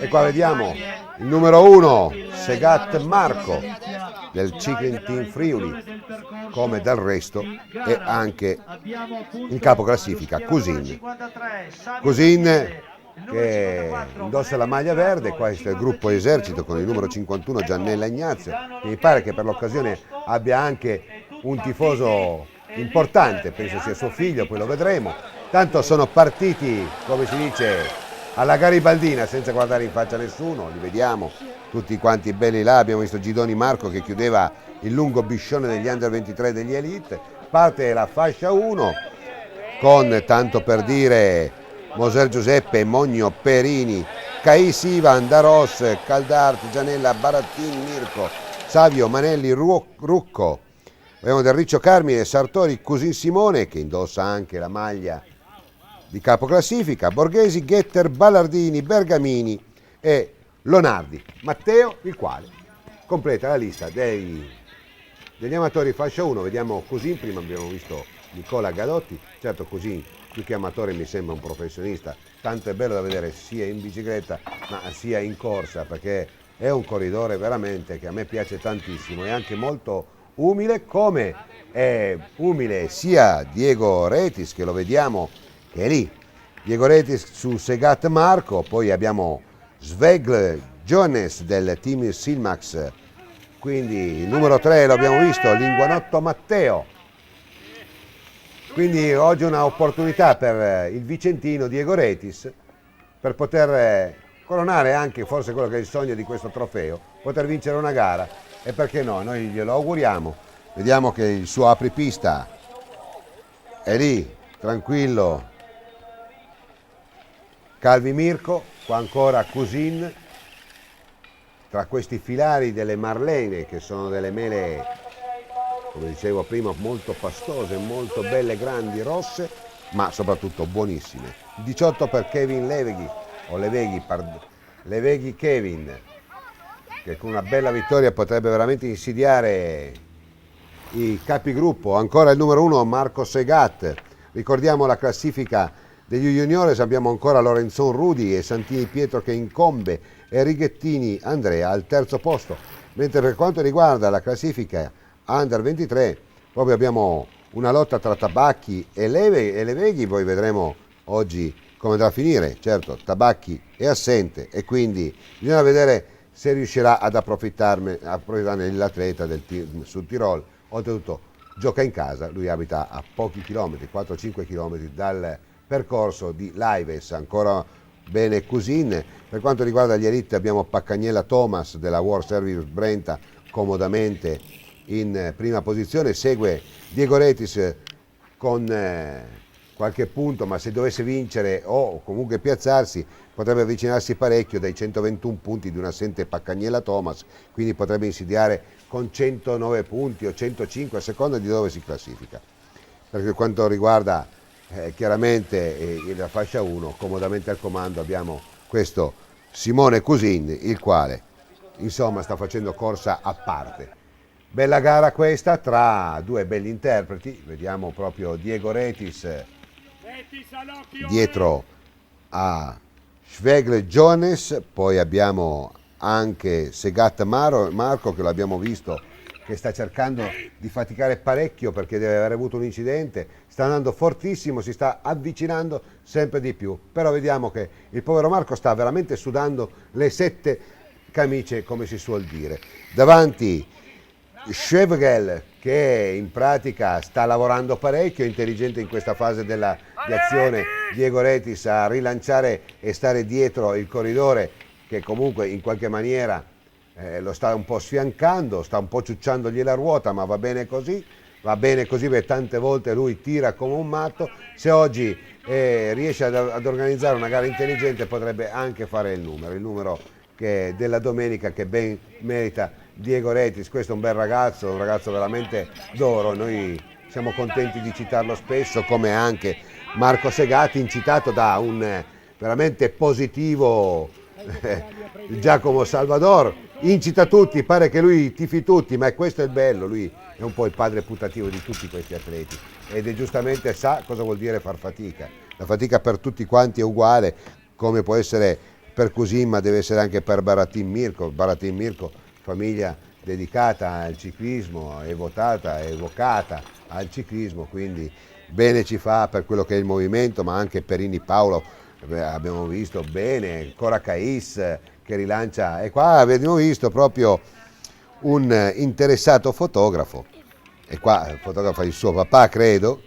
e qua vediamo il numero 1 Segat Marco del Cycling Team Friuli, come dal resto è anche in capo classifica Cusin che indossa la maglia verde, questo è il gruppo Esercito con il numero 51 Giannella Ignazio, che mi pare che per l'occasione abbia anche un tifoso importante, penso sia suo figlio, poi lo vedremo. Tanto sono partiti, come si dice, alla garibaldina senza guardare in faccia a nessuno, li vediamo tutti quanti belli là, abbiamo visto Gidoni Marco che chiudeva il lungo biscione degli Under 23 degli Elite, parte la fascia 1 con, tanto per dire, Moser Giuseppe, Mogno, Perini, Caisi, Ivan, Daros, Caldart, Gianella, Barattin, Mirko, Savio, Manelli, Rucco, abbiamo del Riccio Carmine, Sartori, Cusin Simone che indossa anche la maglia di capoclassifica, Borghesi, Getter, Ballardini, Bergamini e Lonardi. Matteo, il quale completa la lista degli amatori fascia 1. Vediamo Cusin, prima abbiamo visto Nicola Gadotti, certo Cusin più che amatore mi sembra un professionista, tanto è bello da vedere sia in bicicletta ma sia in corsa, perché è un corridore veramente che a me piace tantissimo, è anche molto umile, come è umile sia Diego Retis, che lo vediamo che è lì, Diego Retis su Segat Marco, poi abbiamo Svegl Jones del team Silmax, quindi il numero 3 lo abbiamo visto, Linguanotto Matteo. Quindi oggi una opportunità per il vicentino Diego Retis per poter coronare anche forse quello che è il sogno di questo trofeo, poter vincere una gara, e perché no, noi glielo auguriamo. Vediamo che il suo apripista è lì, tranquillo, Calvi Mirko, qua ancora Cusin, tra questi filari delle Marlene che sono delle mele, come dicevo prima, molto pastose, molto belle, grandi, rosse, ma soprattutto buonissime. 18 per Kevin Leveghi, o Leveghi Kevin, che con una bella vittoria potrebbe veramente insidiare i capigruppo. Ancora il numero 1 Marco Segat, ricordiamo la classifica degli juniores, abbiamo ancora Lorenzon Rudi e Santini Pietro che incombe e Righettini Andrea al terzo posto, mentre per quanto riguarda la classifica Under 23 proprio abbiamo una lotta tra Tabacchi e Leveghi, poi vedremo oggi come andrà a finire. Certo, Tabacchi è assente e quindi bisogna vedere se riuscirà ad approfittarne l'atleta del Sud Tirol. Oltretutto gioca in casa, lui abita a pochi chilometri, 4-5 chilometri dal percorso di Lives. Ancora bene Cusin. Per quanto riguarda gli elite abbiamo Paccagnella Thomas della World Service Brenta comodamente in prima posizione, segue Diego Retis con qualche punto, ma se dovesse vincere o comunque piazzarsi potrebbe avvicinarsi parecchio dai 121 punti di un assente Paccagnella Thomas, quindi potrebbe insidiare con 109 punti o 105 a seconda di dove si classifica. Per quanto riguarda chiaramente la fascia 1, comodamente al comando abbiamo questo Simone Cusin, il quale insomma sta facendo corsa a parte. Bella gara questa tra due belli interpreti, vediamo proprio Diego Retis dietro a Schwegl Jones, poi abbiamo anche Segat Marco che l'abbiamo visto che sta cercando di faticare parecchio perché deve aver avuto un incidente, sta andando fortissimo, si sta avvicinando sempre di più, però vediamo che il povero Marco sta veramente sudando le 7 camicie, come si suol dire. Davanti Schwegl che in pratica sta lavorando parecchio, intelligente in questa fase di azione, Diego Retis a rilanciare e stare dietro il corridore che comunque in qualche maniera lo sta un po' sfiancando, sta un po' ciucciandogli la ruota, ma va bene così perché tante volte lui tira come un matto. Se oggi riesce ad organizzare una gara intelligente potrebbe anche fare il numero che della domenica che ben merita Diego Retis. Questo è un bel ragazzo, un ragazzo veramente d'oro, noi siamo contenti di citarlo spesso, come anche Marco Segati, incitato da un veramente positivo Giacomo Salvador, incita tutti, pare che lui tifi tutti, ma questo è il bello, lui è un po' il padre putativo di tutti questi atleti ed è giustamente sa cosa vuol dire far fatica. La fatica per tutti quanti è uguale, come può essere per Cusin, ma deve essere anche per Baratin Mirko, famiglia dedicata al ciclismo, è votata, è evocata al ciclismo, quindi bene ci fa per quello che è il movimento, ma anche Perini Paolo, abbiamo visto bene, Cora Cais che rilancia, e qua abbiamo visto proprio un interessato fotografo, e qua fotografa il suo papà, credo,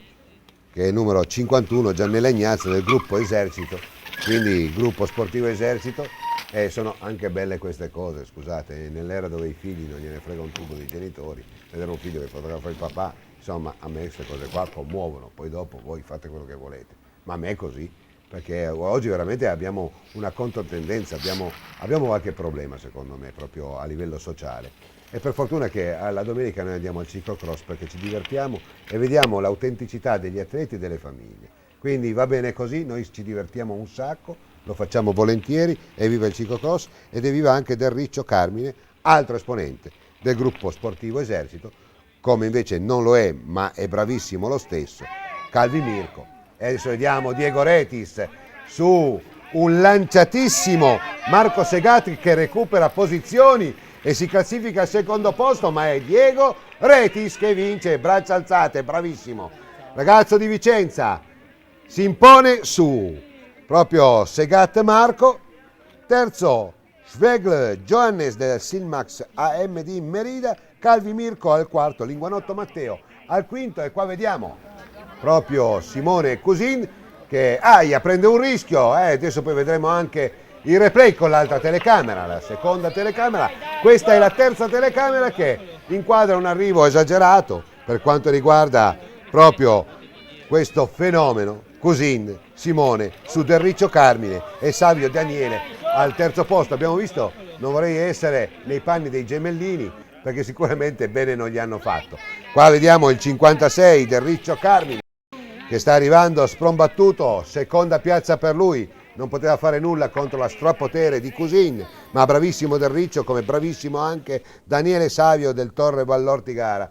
che è il numero 51, Giannella Ignazio, del gruppo Esercito, quindi il gruppo sportivo Esercito. E sono anche belle queste cose, scusate, nell'era dove i figli non gliene frega un tubo dei genitori, vedere un figlio che fotografa il papà, insomma, a me queste cose qua commuovono, poi dopo voi fate quello che volete, ma a me è così, perché oggi veramente abbiamo una controtendenza, abbiamo qualche problema secondo me proprio a livello sociale, e per fortuna che alla domenica noi andiamo al ciclocross perché ci divertiamo e vediamo l'autenticità degli atleti e delle famiglie, quindi va bene così, noi ci divertiamo un sacco, lo facciamo volentieri, e viva il ciclocross ed evviva anche Del Riccio Carmine, altro esponente del gruppo sportivo Esercito, come invece non lo è, ma è bravissimo lo stesso, Calvi Mirko. E adesso vediamo Diego Retis su un lanciatissimo Marco Segati che recupera posizioni e si classifica al secondo posto, ma è Diego Retis che vince, braccia alzate, bravissimo. Ragazzo di Vicenza, si impone su proprio Segat Marco, terzo Schwegl Johannes del Silmax AMD Merida, Calvi Mirko al quarto, Linguanotto Matteo al quinto, e qua vediamo proprio Simone Cusin che prende un rischio, adesso poi vedremo anche il replay con l'altra telecamera, la seconda telecamera, questa è la terza telecamera che inquadra un arrivo esagerato per quanto riguarda proprio questo fenomeno. Cusin, Simone su Del Riccio Carmine e Savio Daniele al terzo posto. Abbiamo visto, non vorrei essere nei panni dei gemellini perché sicuramente bene non gli hanno fatto. Qua vediamo il 56 Del Riccio Carmine che sta arrivando sprombattuto, seconda piazza per lui, non poteva fare nulla contro la strapotere di Cusin, ma bravissimo Del Riccio come bravissimo anche Daniele Savio del Torre Vallorti Gara.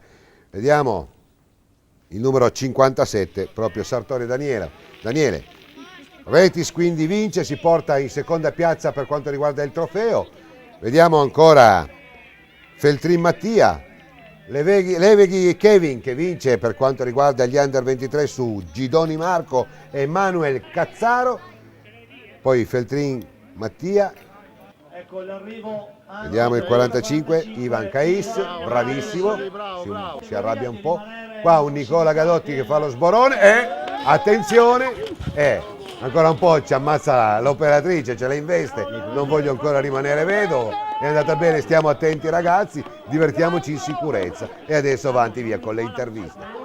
Vediamo il numero 57, proprio Sartori Daniele. Retis quindi vince, si porta in seconda piazza per quanto riguarda il trofeo. Vediamo ancora Feltrin Mattia, Leveghi Kevin che vince per quanto riguarda gli Under 23 su Gidoni Marco e Manuel Cazzaro. Poi Feltrin Mattia. Vediamo il 45, Ivan Cais, bravissimo, si arrabbia un po'. Qua un Nicola Gadotti che fa lo sborone e attenzione, ancora un po' ci ammazza l'operatrice, ce la investe, non voglio ancora rimanere vedovo, è andata bene, stiamo attenti ragazzi, divertiamoci in sicurezza, e adesso avanti via con le interviste.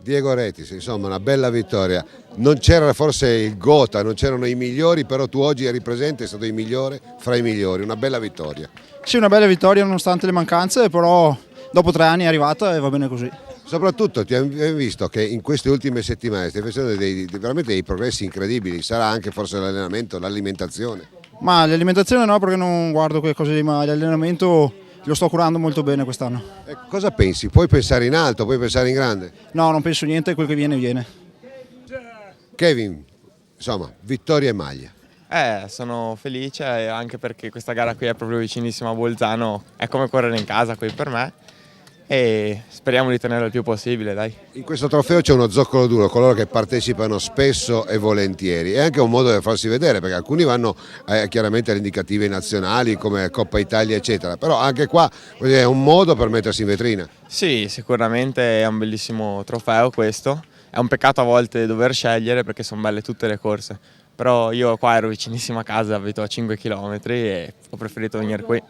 Diego Retis, insomma una bella vittoria, non c'era forse il Gotha, non c'erano i migliori, però tu oggi eri presente, è stato il migliore fra i migliori, una bella vittoria. Sì, una bella vittoria nonostante le mancanze, però dopo 3 anni è arrivata e va bene così. Soprattutto ti abbiamo visto che in queste ultime settimane stai facendo veramente dei progressi incredibili, sarà anche forse l'allenamento, l'alimentazione? Ma l'alimentazione no, perché non guardo quelle cose lì, ma l'allenamento lo sto curando molto bene quest'anno. Cosa pensi? Puoi pensare in alto, puoi pensare in grande? No, non penso niente, quel che viene viene. Kevin, insomma, vittoria e maglia. Sono felice anche perché questa gara qui è proprio vicinissima a Bolzano, è come correre in casa qui per me e speriamo di tenerlo il più possibile, dai. In questo trofeo c'è uno zoccolo duro, coloro che partecipano spesso e volentieri, è anche un modo per farsi vedere perché alcuni vanno chiaramente alle indicative nazionali come Coppa Italia eccetera, però anche qua è un modo per mettersi in vetrina. Sì, sicuramente è un bellissimo trofeo questo, è un peccato a volte dover scegliere perché sono belle tutte le corse, però io qua ero vicinissimo a casa, abito a 5 km e ho preferito venire qui.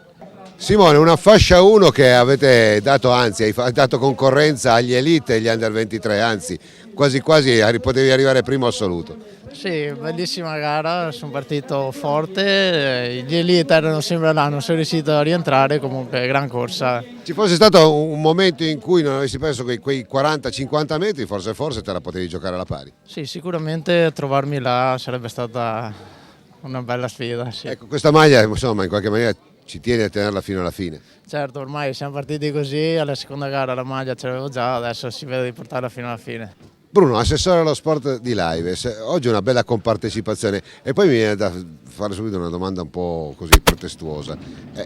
Simone, una fascia 1 che avete dato, anzi hai dato concorrenza agli Elite e agli Under 23, anzi quasi quasi potevi arrivare primo assoluto. Sì, bellissima gara, sono partito forte, gli Elite erano sempre là, non sono riuscito a rientrare, comunque gran corsa. Ci fosse stato un momento in cui non avessi perso quei 40-50 metri, forse te la potevi giocare alla pari. Sì, sicuramente trovarmi là sarebbe stata una bella sfida. Sì. Ecco, questa maglia insomma in qualche maniera ci tieni a tenerla fino alla fine. Certo, ormai siamo partiti così, alla seconda gara la maglia ce l'avevo già, adesso si vede di portarla fino alla fine. Bruno, assessore allo sport di Lives, oggi una bella compartecipazione e poi mi viene da fare subito una domanda un po' così pretestuosa.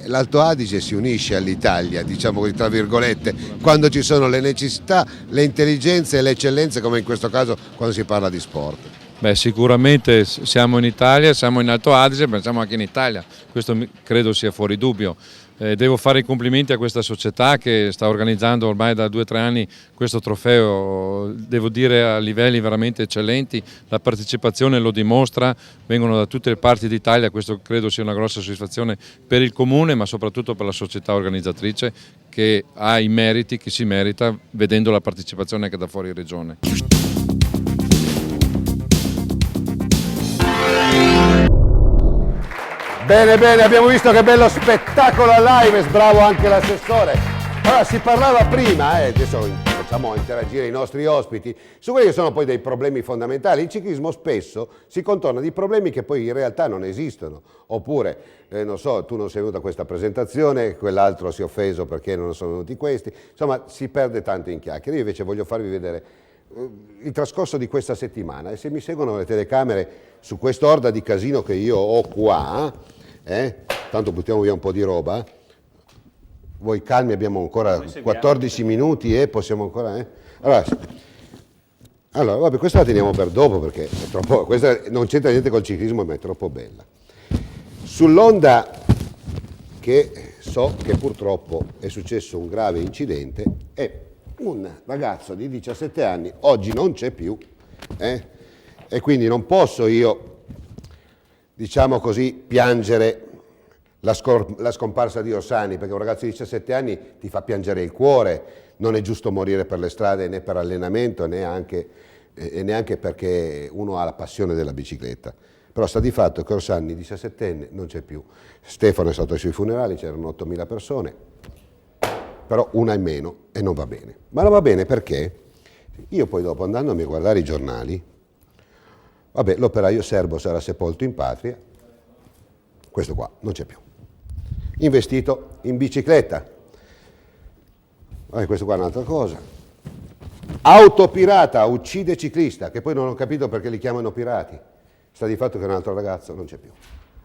L'Alto Adige si unisce all'Italia, diciamo così tra virgolette, quando ci sono le necessità, le intelligenze e le eccellenze come in questo caso quando si parla di sport. Beh, sicuramente siamo in Italia, siamo in Alto Adige, pensiamo anche in Italia, questo credo sia fuori dubbio. Devo fare i complimenti a questa società che sta organizzando ormai da 2 o 3 anni questo trofeo, devo dire a livelli veramente eccellenti, la partecipazione lo dimostra, vengono da tutte le parti d'Italia, questo credo sia una grossa soddisfazione per il comune ma soprattutto per la società organizzatrice che ha i meriti, che si merita vedendo la partecipazione anche da fuori regione. Bene, bene, abbiamo visto che bello spettacolo a live, bravo anche l'assessore. Allora, si parlava prima, adesso facciamo interagire i nostri ospiti, su quelli che sono poi dei problemi fondamentali. Il ciclismo spesso si contorna di problemi che poi in realtà non esistono, oppure, non so, tu non sei venuto a questa presentazione, quell'altro si è offeso perché non sono venuti questi, insomma si perde tanto in chiacchiere. Io invece voglio farvi vedere il trascorso di questa settimana e se mi seguono le telecamere su quest'orda di casino che io ho qua, tanto buttiamo via un po' di roba, voi calmi, abbiamo ancora 14 minuti e possiamo ancora... Allora, vabbè, questa la teniamo per dopo perché è troppo, questa non c'entra niente col ciclismo ma è troppo bella. Sull'onda che so che purtroppo è successo un grave incidente e un ragazzo di 17 anni oggi non c'è più e quindi non posso io, diciamo così, piangere la scomparsa di Orsani, perché un ragazzo di 17 anni ti fa piangere il cuore, non è giusto morire per le strade né per allenamento e neanche perché uno ha la passione della bicicletta. Però sta di fatto che Orsani, 17enne, non c'è più. Stefano è stato ai suoi funerali, c'erano 8.000 persone, però una in meno e non va bene. Ma non va bene perché io poi dopo andandomi a guardare i giornali, vabbè, l'operaio serbo sarà sepolto in patria, questo qua non c'è più. Investito in bicicletta. Vabbè, questo qua è un'altra cosa. Autopirata uccide ciclista, che poi non ho capito perché li chiamano pirati. Sta di fatto che un altro ragazzo non c'è più.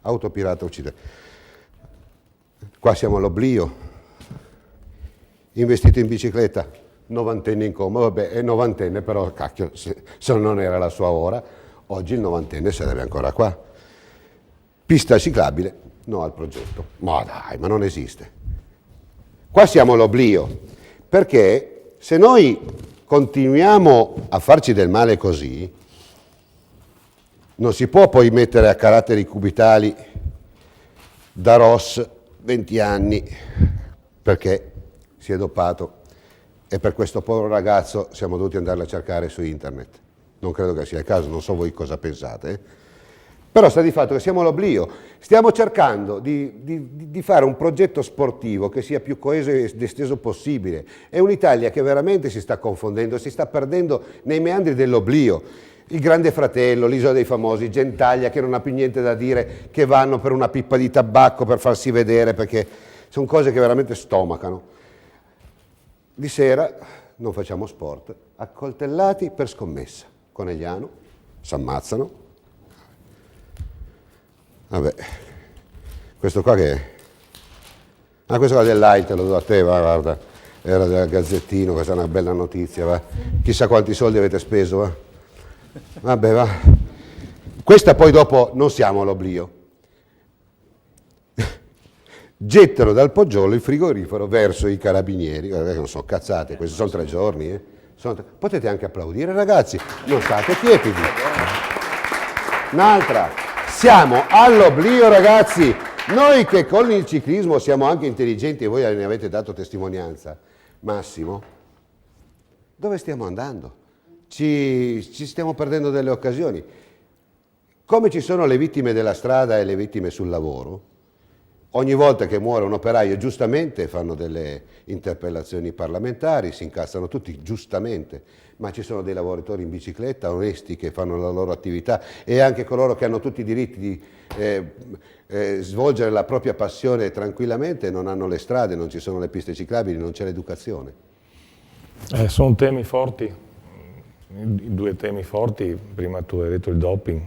Autopirata uccide. Qua siamo all'oblio. Investito in bicicletta, 90enne in coma, vabbè, è 90enne, però cacchio, se non era la sua ora, oggi il 90enne sarebbe ancora qua. Pista ciclabile, no al progetto. Ma dai, ma non esiste. Qua siamo all'oblio, perché se noi continuiamo a farci del male così, non si può poi mettere a caratteri cubitali da Ross 20 anni, perché si è dopato e per questo povero ragazzo siamo dovuti andarlo a cercare su internet. Non credo che sia il caso, non so voi cosa pensate. Però sta di fatto che siamo all'oblio, stiamo cercando di fare un progetto sportivo che sia più coeso ed esteso possibile. È un'Italia che veramente si sta confondendo, si sta perdendo nei meandri dell'oblio. Il Grande Fratello, l'Isola dei Famosi, Gentaglia che non ha più niente da dire, che vanno per una pippa di tabacco per farsi vedere, perché sono cose che veramente stomacano. Di sera non facciamo sport, accoltellati per scommessa. Conegliano, si ammazzano. Vabbè, questo qua che è? Ah, questo qua dell'AIT, lo do a te, va, guarda, era del Gazzettino, questa è una bella notizia, va. Chissà quanti soldi avete speso, va. Vabbè, va. Questa poi dopo non siamo all'oblio. Gettano dal poggiolo il frigorifero verso i carabinieri, guardate che non sono cazzate, questi sono 3 giorni, Potete anche applaudire, ragazzi, non state tiepidi. Un'altra, siamo all'oblio, ragazzi. Noi che con il ciclismo siamo anche intelligenti e voi ne avete dato testimonianza. Massimo, dove stiamo andando? Ci stiamo perdendo delle occasioni. Come ci sono le vittime della strada e le vittime sul lavoro, ogni volta che muore un operaio, giustamente fanno delle interpellazioni parlamentari, si incazzano tutti, giustamente, ma ci sono dei lavoratori in bicicletta, onesti, che fanno la loro attività e anche coloro che hanno tutti i diritti di svolgere la propria passione tranquillamente, non hanno le strade, non ci sono le piste ciclabili, non c'è l'educazione. Sono temi forti, i 2 temi forti, prima tu hai detto il doping,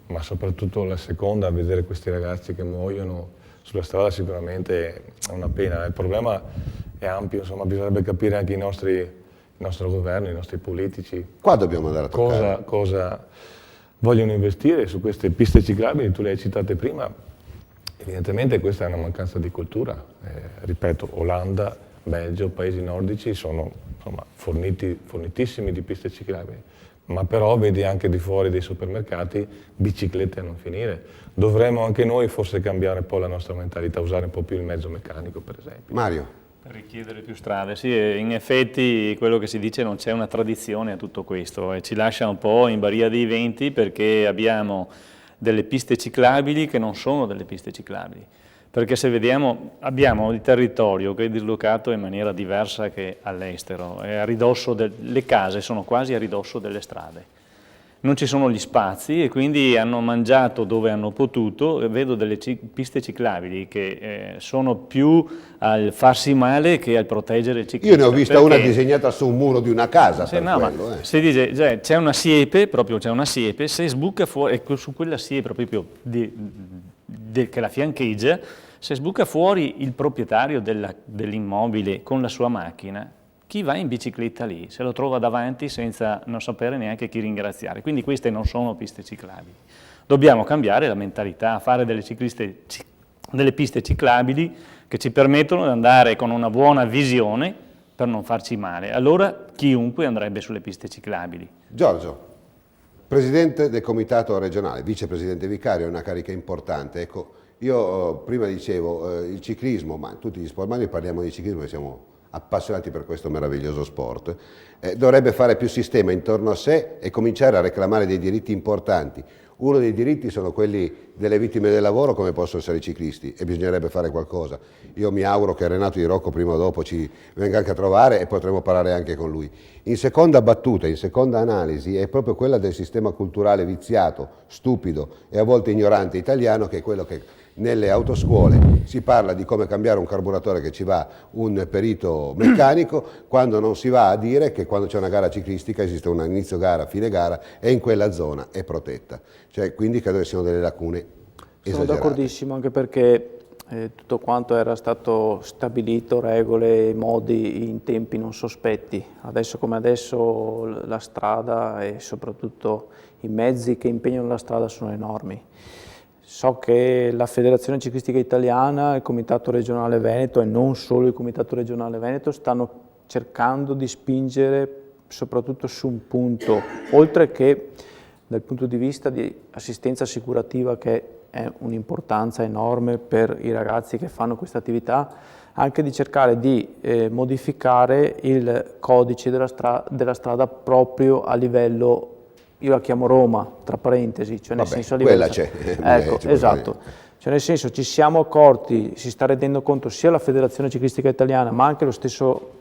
ma soprattutto la seconda, vedere questi ragazzi che muoiono sulla strada sicuramente è una pena. Il problema è ampio, insomma, bisognerebbe capire anche il nostro governo, i nostri politici. Qua dobbiamo andare a toccare. Cosa vogliono investire su queste piste ciclabili, tu le hai citate prima, evidentemente questa è una mancanza di cultura. Ripeto, Olanda, Belgio, paesi nordici sono fornitissimi di piste ciclabili, ma però vedi anche di fuori dei supermercati biciclette a non finire. Dovremmo anche noi forse cambiare un po' la nostra mentalità, usare un po' più il mezzo meccanico, per esempio. Mario. Per richiedere più strade, sì, in effetti quello che si dice non c'è una tradizione a tutto questo e ci lascia un po' in balia dei venti perché abbiamo delle piste ciclabili che non sono delle piste ciclabili, perché se vediamo abbiamo il territorio che è dislocato in maniera diversa che all'estero, le case sono quasi a ridosso delle strade. Non ci sono gli spazi e quindi hanno mangiato dove hanno potuto, e vedo delle piste ciclabili che sono più al farsi male che al proteggere il ciclista. Io ne ho vista una disegnata su un muro di una casa, sì, no, quello. Si dice, cioè, c'è una siepe, se sbuca fuori, su quella siepe proprio che la fiancheggia, se sbuca fuori il proprietario dell'immobile con la sua macchina, chi va in bicicletta lì se lo trova davanti senza non sapere neanche chi ringraziare. Quindi queste non sono piste ciclabili. Dobbiamo cambiare la mentalità, fare delle piste ciclabili che ci permettono di andare con una buona visione per non farci male. Allora chiunque andrebbe sulle piste ciclabili. Giorgio, presidente del comitato regionale, vicepresidente vicario, è una carica importante. Ecco, io prima dicevo il ciclismo, ma tutti gli sport, ma noi parliamo di ciclismo e siamo appassionati per questo meraviglioso sport, dovrebbe fare più sistema intorno a sé e cominciare a reclamare dei diritti importanti. Uno dei diritti sono quelli delle vittime del lavoro, come possono essere i ciclisti, e bisognerebbe fare qualcosa. Io mi auguro che Renato Di Rocco prima o dopo ci venga anche a trovare e potremo parlare anche con lui. In seconda battuta, in seconda analisi, è proprio quella del sistema culturale viziato, stupido e a volte ignorante italiano, che è quello che nelle autoscuole si parla di come cambiare un carburatore che ci va un perito meccanico, quando non si va a dire che quando c'è una gara ciclistica esiste un inizio gara, fine gara e in quella zona è protetta. Cioè, quindi credo che siano delle lacune esagerate. Sono d'accordissimo, anche perché tutto quanto era stato stabilito, regole e modi in tempi non sospetti. Adesso come adesso la strada e soprattutto i mezzi che impegnano la strada sono enormi. So che la Federazione Ciclistica Italiana, il Comitato Regionale Veneto e non solo il Comitato Regionale Veneto stanno cercando di spingere soprattutto su un punto, oltre che dal punto di vista di assistenza assicurativa, che è un'importanza enorme per i ragazzi che fanno questa attività, anche di cercare di modificare il codice della strada proprio a livello, io la chiamo Roma, tra parentesi, cioè nel senso a livello... Quella c'è. Ecco, esatto. Cioè nel senso ci siamo accorti, si sta rendendo conto sia la Federazione Ciclistica Italiana, ma anche lo stesso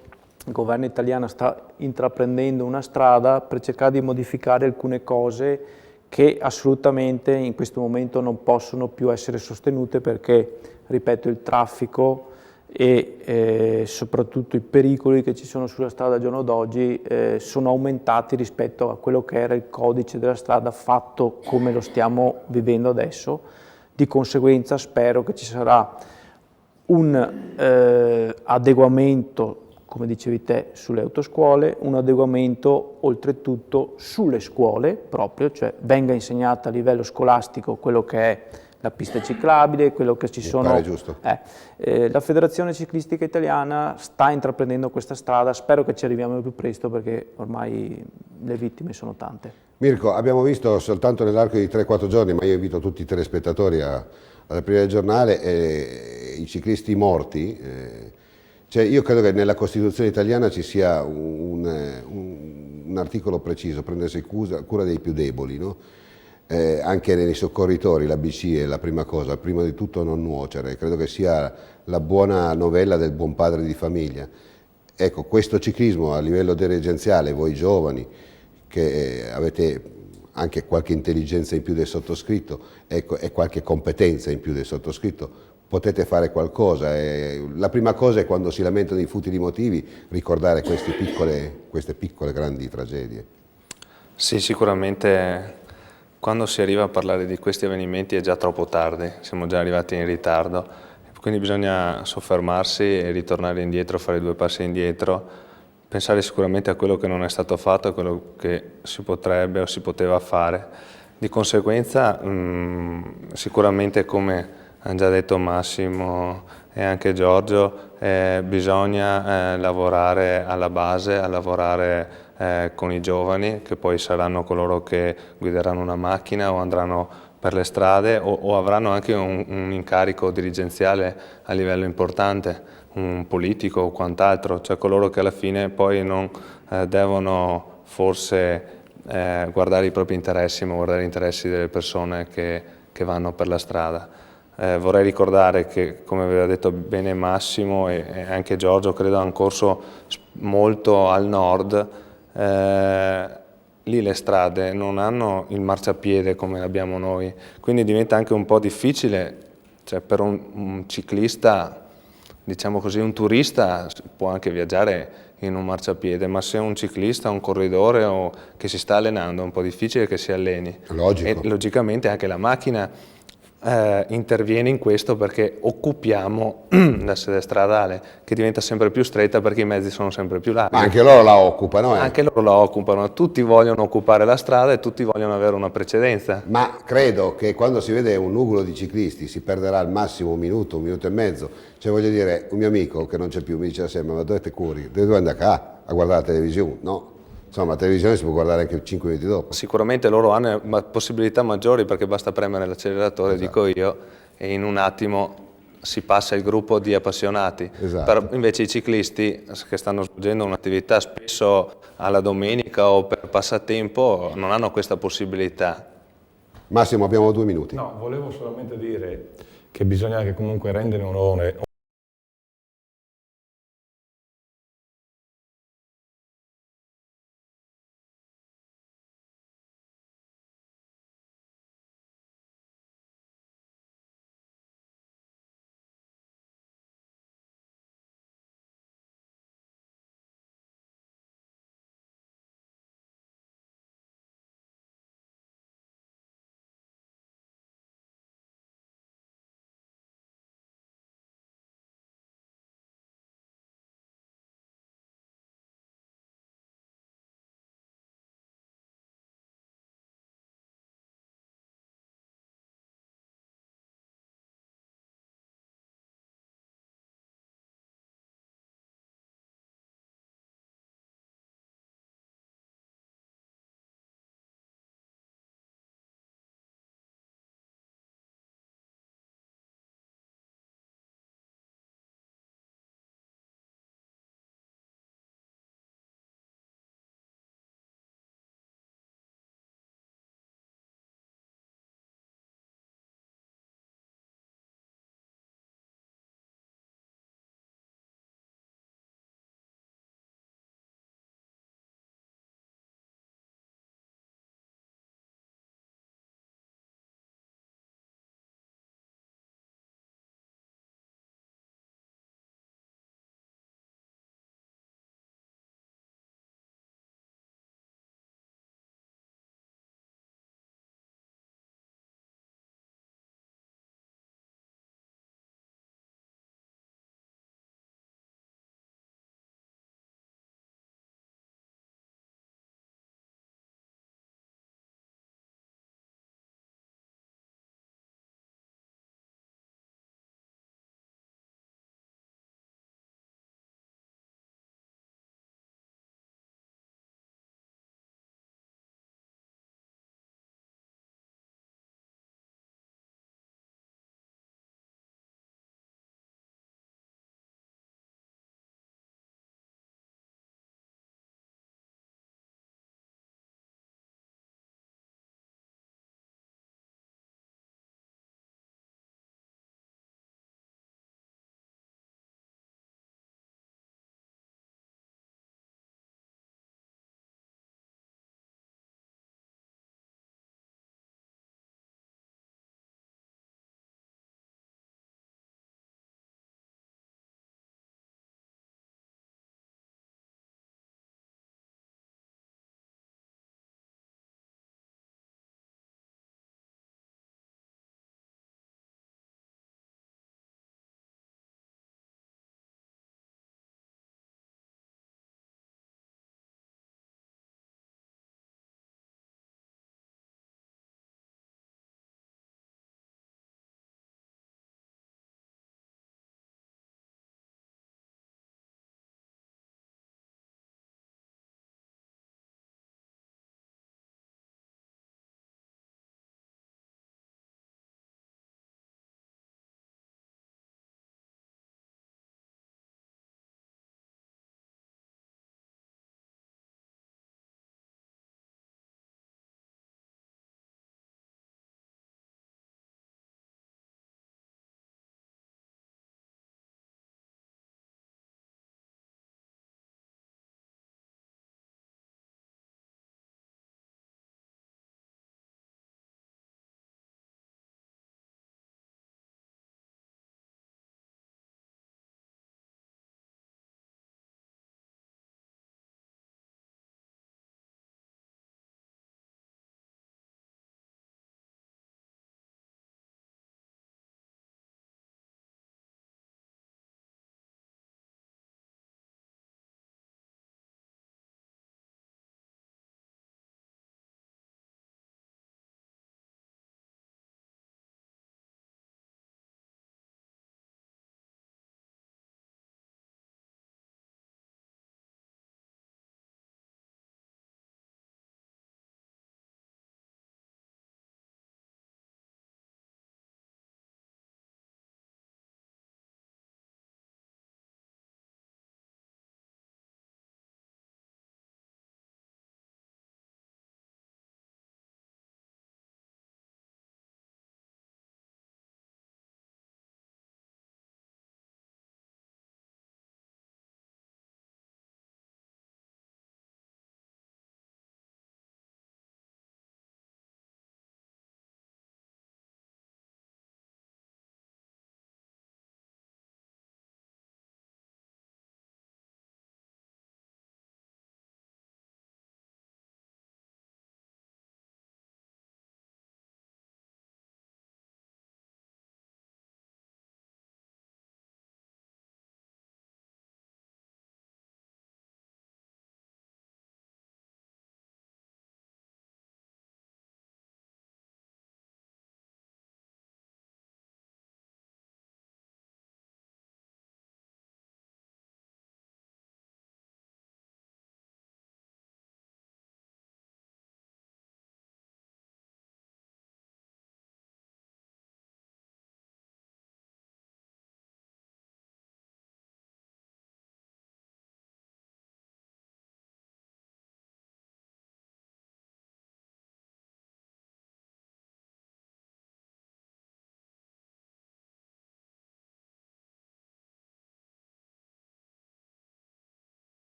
governo italiano sta intraprendendo una strada per cercare di modificare alcune cose che assolutamente in questo momento non possono più essere sostenute perché, ripeto, il traffico e soprattutto i pericoli che ci sono sulla strada al giorno d'oggi sono aumentati rispetto a quello che era il codice della strada fatto come lo stiamo vivendo adesso. Di conseguenza spero che ci sarà un adeguamento, come dicevi te, sulle autoscuole, un adeguamento oltretutto sulle scuole proprio, cioè venga insegnata a livello scolastico quello che è la pista ciclabile, quello che ci sono... Mi pare giusto. La Federazione Ciclistica Italiana sta intraprendendo questa strada, spero che ci arriviamo il più presto perché ormai le vittime sono tante. Mirko, abbiamo visto soltanto nell'arco di 3-4 giorni, ma io invito tutti i telespettatori ad aprire il giornale, i ciclisti morti. Cioè io credo che nella Costituzione italiana ci sia un articolo preciso, prendersi cura dei più deboli, no? Anche nei soccorritori, l'ABC è la prima cosa, prima di tutto non nuocere, credo che sia la buona novella del buon padre di famiglia. Ecco, questo ciclismo a livello dirigenziale, voi giovani, che avete anche qualche intelligenza in più del sottoscritto, ecco, e qualche competenza in più del sottoscritto, potete fare qualcosa. La prima cosa è, quando si lamentano i futili motivi, ricordare queste piccole grandi tragedie. Sì, sicuramente quando si arriva a parlare di questi avvenimenti è già troppo tardi, siamo già arrivati in ritardo, quindi bisogna soffermarsi e ritornare indietro, fare 2 passi indietro, pensare sicuramente a quello che non è stato fatto, a quello che si potrebbe o si poteva fare, Di conseguenza sicuramente, come hanno già detto Massimo e anche Giorgio, bisogna lavorare alla base, a lavorare con i giovani, che poi saranno coloro che guideranno una macchina o andranno per le strade o avranno anche un incarico dirigenziale a livello importante, un politico o quant'altro, cioè coloro che alla fine poi non devono forse guardare i propri interessi, ma guardare gli interessi delle persone che vanno per la strada. Vorrei ricordare che, come aveva detto bene Massimo e anche Giorgio, credo ha un corso molto al nord, lì le strade non hanno il marciapiede come l'abbiamo noi, quindi diventa anche un po' difficile, cioè per un ciclista, diciamo così, un turista può anche viaggiare in un marciapiede, ma se un ciclista, un corridore o che si sta allenando è un po' difficile che si alleni. Logico. E logicamente anche la macchina interviene in questo, perché occupiamo la sede stradale, che diventa sempre più stretta perché i mezzi sono sempre più larghi. Ma anche loro la occupano. Anche loro la occupano, tutti vogliono occupare la strada e tutti vogliono avere una precedenza. Ma credo che quando si vede un nugolo di ciclisti si perderà al massimo un minuto e mezzo. Cioè, voglio dire, un mio amico che non c'è più mi dice sempre: ma dove te curi? Dove andare a guardare la televisione? No. Insomma, la televisione si può guardare anche 5 minuti dopo. Sicuramente loro hanno possibilità maggiori, perché basta premere l'acceleratore, dico io, e in un attimo si passa il gruppo di appassionati. Però invece i ciclisti che stanno svolgendo un'attività spesso alla domenica o per passatempo non hanno questa possibilità. Massimo, abbiamo 2 minuti. No, volevo solamente dire che bisogna anche comunque rendere onore